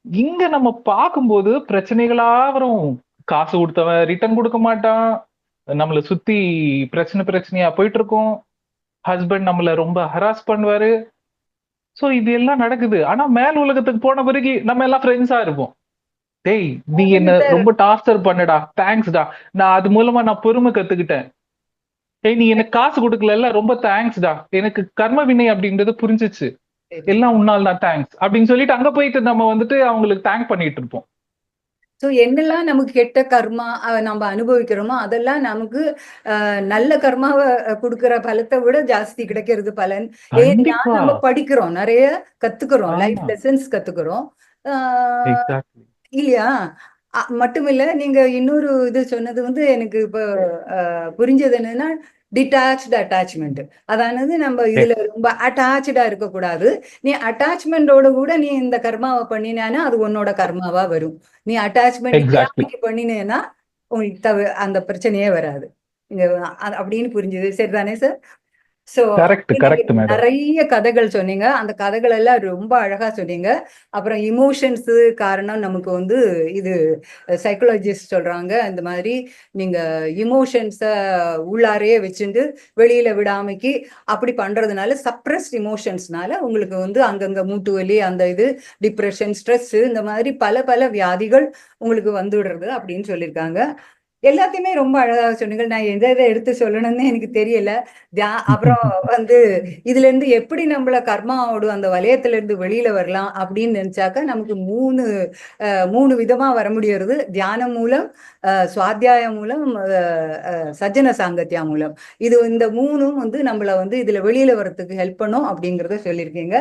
இங்க நம்ம பார்க்கும்போது பிரச்சனைகளா வரும். காசு கொடுத்தவன் ரிட்டர்ன் கொடுக்க மாட்டான், நம்மளை சுத்தி பிரச்சனையா போயிட்டு இருக்கும், ஹஸ்பண்ட் நம்மள ரொம்ப ஹராஸ் பண்ணுவாரு. சோ இது எல்லாம் நடக்குது. ஆனா மேல் உலகத்துக்கு போன பிறகு நம்ம எல்லாம் ஃப்ரெண்ட்ஸா இருப்போம். டேய் நீ என்ன ரொம்ப டார்ச்சர் பண்ணடா, தேங்க்ஸ்டா, நான் அது மூலமா நான் பொறுமை கத்துக்கிட்டேன். ஏய் நீ எனக்கு காசு கொடுக்கல, ரொம்ப தேங்க்ஸ்டா, எனக்கு கர்ம வினை அப்படின்றது புரிஞ்சிச்சு, எல்லாம் உன்னால் தான், தேங்க்ஸ் அப்படின்னு சொல்லிட்டு அங்க போயிட்டு நம்ம வந்துட்டு அவங்களுக்கு தேங்க் பண்ணிட்டு இருப்போம். சோ என்னெல்லாம் நமக்கு கெட்ட கர்மா நம்ம அனுபவிக்கிறோமோ அதெல்லாம் நமக்கு நல்ல கர்மாவை கொடுக்கிற பலத்தை விட ஜாஸ்தி கிடைக்கிறது பலன். ஏன்னா கண்டிப்பா. நம்ம படிக்கிறோம், நிறைய கத்துக்கிறோம், லைஃப் ஆமா. லெசன்ஸ் கத்துக்கிறோம். எக்ஸாக்ட்லி. இல்லையா? மட்டுமில்ல, நீங்க இன்னொரு இது சொன்னது வந்து எனக்கு இப்போ புரிஞ்சது என்னன்னா, டிட்டாச்டு அட்டாச்மெண்ட். அதானது நம்ம இதுல ரொம்ப அட்டாச்சா இருக்கக்கூடாது. நீ அட்டாச்மெண்டோட கூட நீ இந்த கர்மாவை பண்ணினானா அது உன்னோட கர்மாவா வரும். நீ அட்டாச்மெண்ட் எக்ஸாக்ட்லி. இல்லாம பண்ணினேன்னா உங்களுக்கு அந்த பிரச்சனையே வராது. இங்க அப்படின்னு புரிஞ்சுது. சரிதானே சார்? சோ கரெக்ட், நீங்க கரெக்ட் மேடம். நிறைய கதைகள் சொன்னீங்க. அந்த கதைகள் எல்லாம் ரொம்ப அழகா சொன்னீங்க. அப்புறம் இமோஷன்ஸ் காரணம் நமக்கு வந்து இது சைக்காலஜிஸ்ட் சொல்றாங்க, இந்த மாதிரி நீங்க இமோஷன்ஸ உள்ளாரையே வச்சுட்டு வெளியில விடாமைக்கு அப்படி பண்றதுனால சப்ரஸ்ட் இமோஷன்ஸ்னால உங்களுக்கு வந்து அங்கங்க மூட்டு வலி, அந்த இது டிப்ரெஷன், ஸ்ட்ரெஸ், இந்த மாதிரி பல பல வியாதிகள் உங்களுக்கு வந்துடுறது அப்படின்னு சொல்லியிருக்காங்க. எல்லாத்தையுமே ரொம்ப அழகா சொன்னீங்க. நான் எதை எதை எடுத்து சொல்லணும்னு எனக்கு தெரியல. அப்புறம் வந்து இதுல இருந்து எப்படி நம்மள கர்மாவோட அந்த வலயத்துல இருந்து வெளியில வரலாம் அப்படின்னு நினைச்சாக்க நமக்கு மூணு விதமா வர முடியறது. தியானம் மூலம், சுவாத்தியாயம் மூலம், சஜ்ஜன சாங்கத்யா மூலம். இந்த மூணும் வந்து நம்மள வந்து இதுல வெளியில வர்றதுக்கு ஹெல்ப் பண்ணும் அப்படிங்கறத சொல்லியிருக்கீங்க.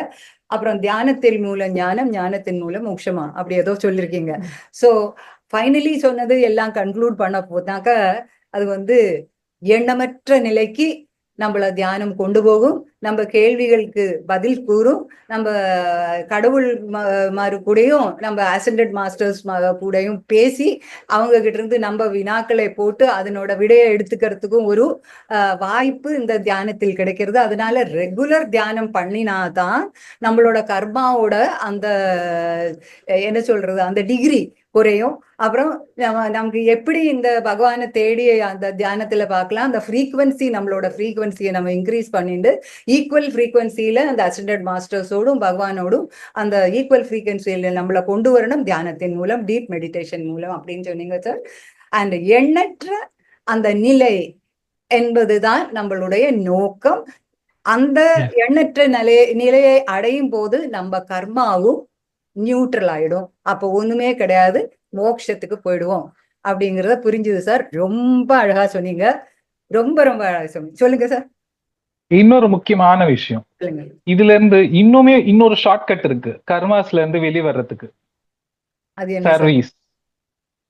அப்புறம் தியானத்தின் மூலம் ஞானம், ஞானத்தின் மூலம் மோட்சமா அப்படி ஏதோ சொல்லியிருக்கீங்க. சோ ஃபைனலி சொன்னது எல்லாம் கன்க்ளூட் பண்ண போனாக்க அது வந்து எண்ணமற்ற நிலைக்கு நம்மள தியானம் கொண்டு போகும். நம்ம கேள்விகளுக்கு பதில் கூறும். நம்ம கடவுள் மாறு கூடயும், நம்ம அசெண்டட் மாஸ்டர்ஸ் கூடயும் பேசி அவங்க கிட்ட இருந்து நம்ம வினாக்களை போட்டு அதனோட விடையை எடுத்துக்கிறதுக்கும் ஒரு வாய்ப்பு இந்த தியானத்தில் கிடைக்கிறது. அதனால ரெகுலர் தியானம் பண்ணினாதான் நம்மளோட கர்மாவோட அந்த என்ன சொல்றது அந்த டிகிரி குறையும். அப்புறம் நமக்கு எப்படி இந்த பகவானை தேடி அந்த தியானத்துல பார்க்கலாம், அந்த ஃப்ரீக்வன்சி, நம்மளோட ஃப்ரீக்வன்சியை நம்ம இன்க்ரீஸ் பண்ணிட்டு ஈக்குவல் ஃப்ரீக்வன்சியில அந்த அசெண்டட் மாஸ்டர்ஸோடும் பகவானோடும் அந்த ஈக்குவல் ஃப்ரீக்வன்சியில நம்மளை கொண்டு வரணும் தியானத்தின் மூலம், டீப் மெடிடேஷன் மூலம் அப்படின்னு சொன்னீங்க சார். அண்ட் எண்ணற்ற அந்த நிலை என்பதுதான் நம்மளுடைய நோக்கம். அந்த எண்ணற்ற நிலையை அடையும் போது நம்ம கர்மாவும் நியூட்ரல் ஆயிடும். அப்போ ஒண்ணுமே கிடையாது, மோட்சத்துக்கு போயிடுவோம் அப்படிங்கறத புரிஞ்சுது சார். ரொம்ப அழகா சொன்னீங்க. ரொம்ப ரொம்ப அழகா சொன்னீங்க. சொல்லுங்க சார். இன்னொரு முக்கியமான விஷயம், சொல்லுங்க. இதுல இருந்து இன்னொரு ஷார்ட்கட் இருக்கு கர்மாஸ்ல இருந்து வெளியே வர்றதுக்கு. அது என்ன? Service.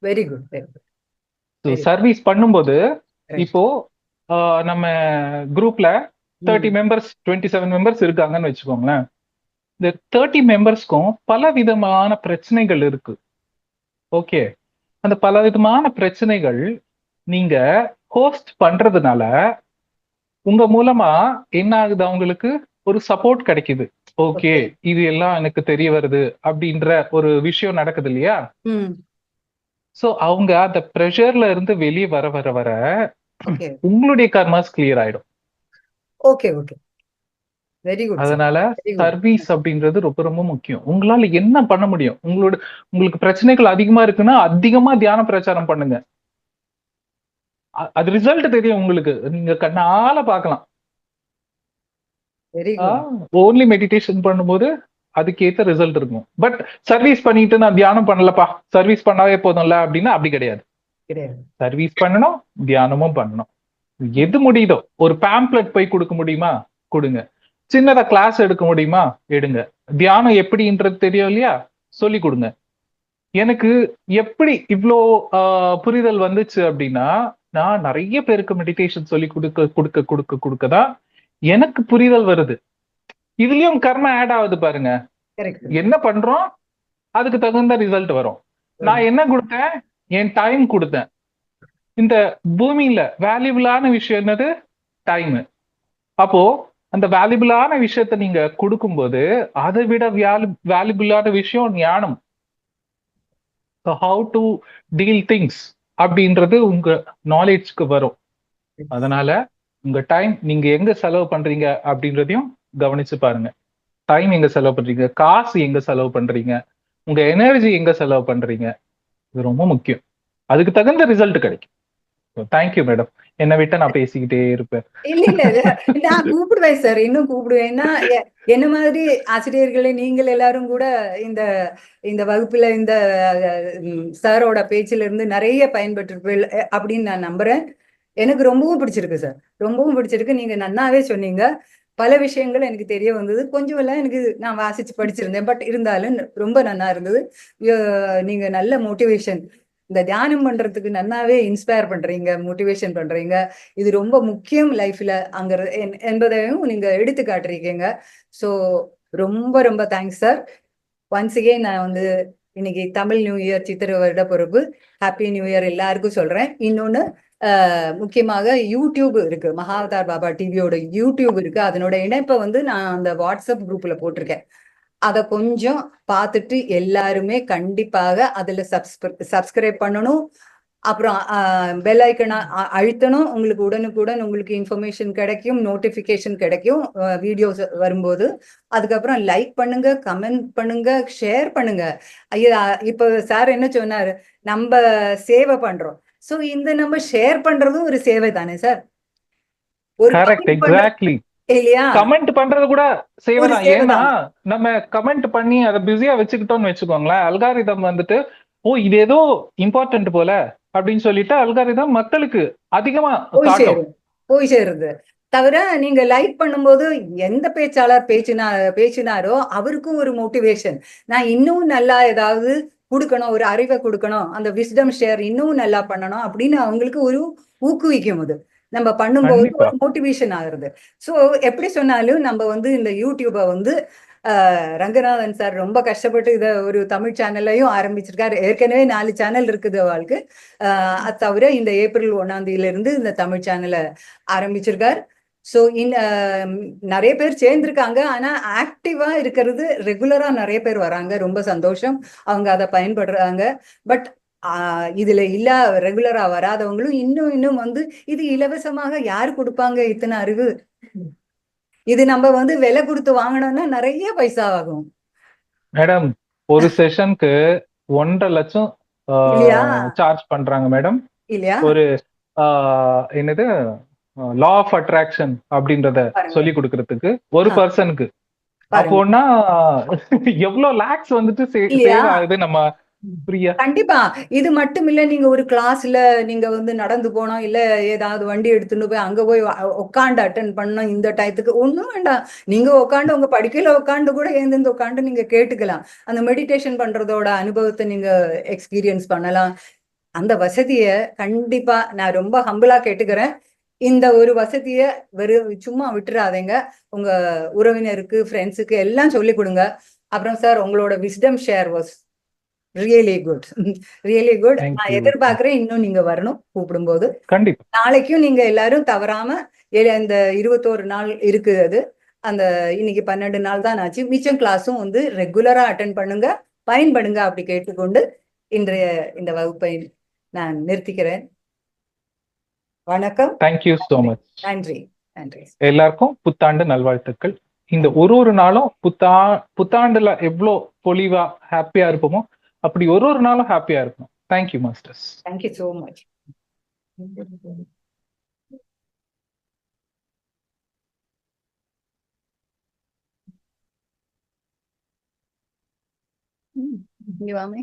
Very good, very good. Service பண்ணும்போது இப்போ நம்ம குரூப்ல 30 மெம்பர்ஸ் 27 மெம்பர்ஸ் இருக்காங்கன்னு வச்சுக்கோங்களேன். இந்த 30 மெம்பர்ஸ்க்கும் பல விதமான பிரச்சனைகள் இருக்கு. ஓகே, அந்த பல விதமான பிரச்சனைகள் நீங்க ஹோஸ்ட் பண்றதுனால உங்க மூலமா என்ன ஆகுது, அவங்களுக்கு ஒரு சப்போர்ட் கிடைக்குது. ஓகே, இது எல்லாம் எனக்கு தெரிய வருது அப்படின்ற ஒரு விஷயம் நடக்குது இல்லையா? சோ அவங்க அந்த பிரஷர்ல இருந்து வெளியே வர வர வர உங்களுடைய கர்மாஸ் கிளியர் ஆயிடும். Okay, okay, very good. அதனால சர்வீஸ் அப்படின்றது ரொம்ப ரொம்ப முக்கியம். உங்களால என்ன பண்ண முடியும்? உங்களுக்கு பிரச்சனைகள் அதிகமா இருக்குன்னா அதிகமா தியான பிரச்சாரம் பண்ணுங்க. அது ரிசல்ட் தெரியும் உங்களுக்கு, நீங்க கண்ணால பார்க்கலாம். ஓன்லி மெடிடேஷன் பண்ணும்போது அதுக்கேற்ற ரிசல்ட் இருக்கும். பட் சர்வீஸ் பண்ணிட்டு நான் தியானம் பண்ணலப்பா, சர்வீஸ் பண்ணாவே போதும்ல அப்படின்னா அப்படி கிடையாது. சர்வீஸ் பண்ணணும், தியானமும் பண்ணணும். எது முடியுதோ, ஒரு பேம்ப்ளெட் போய் கொடுக்க முடியுமா கொடுங்க, சின்னதா கிளாஸ் எடுக்க முடியுமா எடுங்க. தியானம் எப்படின்றது தெரியும் இல்லையா, சொல்லி கொடுங்க. எனக்கு எப்படி இவ்வளோ புரிதல் வந்துச்சு அப்படின்னா, நான் நிறைய பேருக்கு மெடிடேஷன் சொல்லி கொடுக்கதான் எனக்கு புரிதல் வருது. இதுலயும் கர்ம ஆட் ஆகுது பாருங்க. என்ன பண்றோம் அதுக்கு தகுந்த ரிசல்ட் வரும். நான் என்ன கொடுத்தேன், என் டைம் கொடுத்தேன். இந்த பூமியில வேல்யூபிளான விஷயம் என்னது? டைம். அப்போ அந்த வேல்யூபிளான விஷயத்த நீங்க கொடுக்கும்போது அதை விட வேல்யூபிளான விஷயம் ஞானம். ஹவு டு டீல் திங்ஸ் அப்படின்றது உங்க நாலேஜ்க்கு வரும். அதனால உங்க டைம் நீங்க எங்க செலவு பண்றீங்க அப்படின்றதையும் கவனிச்சு பாருங்க. டைம் எங்க செலவு பண்றீங்க, காசு எங்க செலவு பண்றீங்க, உங்க எனர்ஜி எங்க செலவு பண்றீங்க, இது ரொம்ப முக்கியம். அதுக்கு தகுந்த ரிசல்ட் கிடைக்கும். Thank you madam. என்னை விட்ட நான் பேசிக்கிட்டே இருப்பேன். இல்ல நான் கூப்பிடுவேன் சார், இன்னும் கூப்பிடுவேன்னா என்ன மாதிரி ஆசிரியர்களை நீங்கள் எல்லாரும் கூட இந்த இந்த வகுப்புல இந்த சாரோட பேச்சில இருந்து நிறைய பயன்பெற்றிருப்பீர்கள் அப்படின்னு நான் நம்புறேன். எனக்கு ரொம்பவும் பிடிச்சிருக்கு சார், ரொம்பவும் பிடிச்சிருக்கு. நீங்க நன்னாவே சொன்னீங்க. பல விஷயங்கள் எனக்கு தெரிய வந்தது. கொஞ்சம் எல்லாம் எனக்கு நான் வாசிச்சு படிச்சிருந்தேன், பட் இருந்தாலும் ரொம்ப நல்லா இருந்தது. நீங்க நல்ல மோட்டிவேஷன் இந்த தியானம் பண்றதுக்கு நன்னாவே இன்ஸ்பயர் பண்றீங்க, மோட்டிவேஷன் பண்றீங்க. இது ரொம்ப முக்கியம் லைஃப்ல என்பதையும் நீங்க எடுத்து காட்டுறீங்க. ஸோ ரொம்ப ரொம்ப தேங்க்ஸ் சார். ஒன்ஸ் அகெயின் நான் வந்து இன்னைக்கு தமிழ் நியூ இயர் சித்திரை வருட பிறப்பு ஹாப்பி நியூ இயர் எல்லாருக்கும் சொல்றேன். இன்னொன்னு முக்கியமாக யூடியூப் இருக்கு, மகாவதார் பாபா டிவியோட யூடியூப் இருக்கு. அதனோட இணைப்பை வந்து நான் அந்த வாட்ஸ்அப் குரூப்ல போட்டிருக்கேன். அதை கொஞ்சம் பார்த்துட்டு எல்லாருமே கண்டிப்பாக அதுல சப்ஸ்கிரைப் பண்ணணும். அப்புறம் பெல் ஐக்கனை அழுத்தணும். உங்களுக்கு உடனுக்குடன் உங்களுக்கு இன்ஃபர்மேஷன் கிடைக்கும், நோட்டிஃபிகேஷன் கிடைக்கும் வீடியோஸ் வரும்போது. அதுக்கப்புறம் லைக் பண்ணுங்க, கமெண்ட் பண்ணுங்க, ஷேர் பண்ணுங்க. ஐயா இப்போ சார் என்ன சொன்னாரு, நம்ம சேவை பண்றோம். ஸோ இந்த நம்ம ஷேர் பண்றதும் ஒரு சேவை தானே சார்? ஒரு கரெக்ட், எக்ஸாக்ட்லி. இல்லையா? கமெண்ட் பண்றது கூட சேவை ஒரு தான். சேவை ஏன்னா தான். நம்ம கமெண்ட் பண்ணி அதை பிஸியா வச்சுக்கிட்டோம்னு வச்சுக்கோங்களேன், அல்காரிதம் வந்துட்டு ஓ இது ஏதோ இம்பார்ட்டன்ட் போல அப்படின்னு சொல்லிட்டு அல்காரிதம் மக்களுக்கு அதிகமா போய் காட்டும். சேரும், போய் சேருது. தவிர நீங்க லைக் பண்ணும்போது எந்த பேச்சாளர் பேசினாரோ அவருக்கும் ஒரு மோட்டிவேஷன், நான் இன்னும் நல்லா ஏதாவது கொடுக்கணும், ஒரு அறிவை கொடுக்கணும், அந்த விஸ்டம் ஷேர் இன்னும் நல்லா பண்ணணும் அப்படின்னு அவங்களுக்கு ஒரு ஊக்குவிக்கும். அது நம்ம பண்ணும்போது கண்டிப்பா. ஒரு மோட்டிவேஷன் ஆகுறது. ஸோ எப்படி சொன்னாலும் நம்ம வந்து இந்த யூடியூபை வந்து ரங்கநாதன் சார் ரொம்ப கஷ்டப்பட்டு இதை ஒரு தமிழ் சேனல்லையும் ஆரம்பிச்சிருக்காரு. ஏற்கனவே 4 சேனல் இருக்குது அவளுக்கு. அது தவிர இந்த ஏப்ரல் 1ஆம் தேதியிலிருந்து இந்த தமிழ் சேனலை ஆரம்பிச்சிருக்காரு. ஸோ நிறைய பேர் சேர்ந்திருக்காங்க. ஆனா ஆக்டிவா இருக்கிறது ரெகுலரா நிறைய பேர் வராங்க, ரொம்ப சந்தோஷம். அவங்க அதை பயன்படுறாங்க. பட் இதுல ரெகுலரா வராதவங்களும் இன்னும் வந்து இது இலவசமாக யாரு கொடுப்பாங்க இத்தனை அறிவு? இது நம்ம வந்து விலை கொடுத்து வாங்கணும்னா நிறைய பைசா ஆகும் மேடம். ஒரு செஷனுக்கு 1.5 லட்சம் இல்லையா? சார்ஜ் பண்றாங்க மேடம். இல்லையா? ஒரு என்னது லா ஆஃப் அட்ராக்ஷன் அப்படின்றத பாருங்க. சொல்லி கொடுக்கறதுக்கு ஒரு பர்சனுக்கு. பாருங்க. அப்போனா எவ்வளவு லேக்ஸ் வந்துட்டு இல்லையா? சேவ் ஆகுது நம்ம ஃப்ரீயா. கண்டிப்பா. இது மட்டும் இல்ல, நீங்க ஒரு கிளாஸ்ல நீங்க வந்து நடந்து போனோம், இல்ல ஏதாவது வண்டி எடுத்துட்டு போய் அங்க போய் உட்காந்து அட்டன் பண்ணணும் இந்த டயத்துக்கு ஒண்ணும் வேண்டாம். நீங்க உட்காந்து உங்க படிக்கையில உட்காந்து கூட எழுந்து உட்காந்து நீங்க கேட்டுக்கலாம். அந்த மெடிடேஷன் பண்றதோட அனுபவத்தை நீங்க எக்ஸ்பீரியன்ஸ் பண்ணலாம். அந்த வசதிய கண்டிப்பா நான் ரொம்ப ஹம்பிளா கேட்டுக்கிறேன். இந்த ஒரு வசதிய சும்மா விட்டுறாதீங்க. உங்க உறவினருக்கு, ஃப்ரெண்ட்ஸுக்கு எல்லாம் சொல்லிக் கொடுங்க. அப்புறம் சார் உங்களோட wisdom share was really good, really good. நான் எதிர்பார்க்கிறேன் இன்னும் நீங்க வரணும் கூப்பிடும்போது. கண்டிப்பா. நாளைக்கும் நீங்க எல்லாரும் தவறாம இந்த 21 நாள் இருக்கு. அது அந்த இன்னைக்கு 12 நாள் தான் ஆச்சு. மிச்சம் கிளாஸும் வந்து ரெகுலரா அட்டன் பண்ணுங்க, பயன்படுங்க. அப்படி கேட்டுக்கொண்டு இன்றைய இந்த வகுப்பை நான் நிறுத்திக்கிறேன். வணக்கம். Thank you so much. நன்றி. நன்றி. எல்லாருக்கும் புத்தாண்டு நல்வாழ்த்துக்கள். இந்த ஒரு நாளும் புத்தாண்டுல எவ்வளோ பொலிவா ஹாப்பியா இருப்போமோ அப்படி ஒரு நாளும் ஹாப்பியா இருக்கும். Thank you masters. Thank you so much. இங்க வாமே.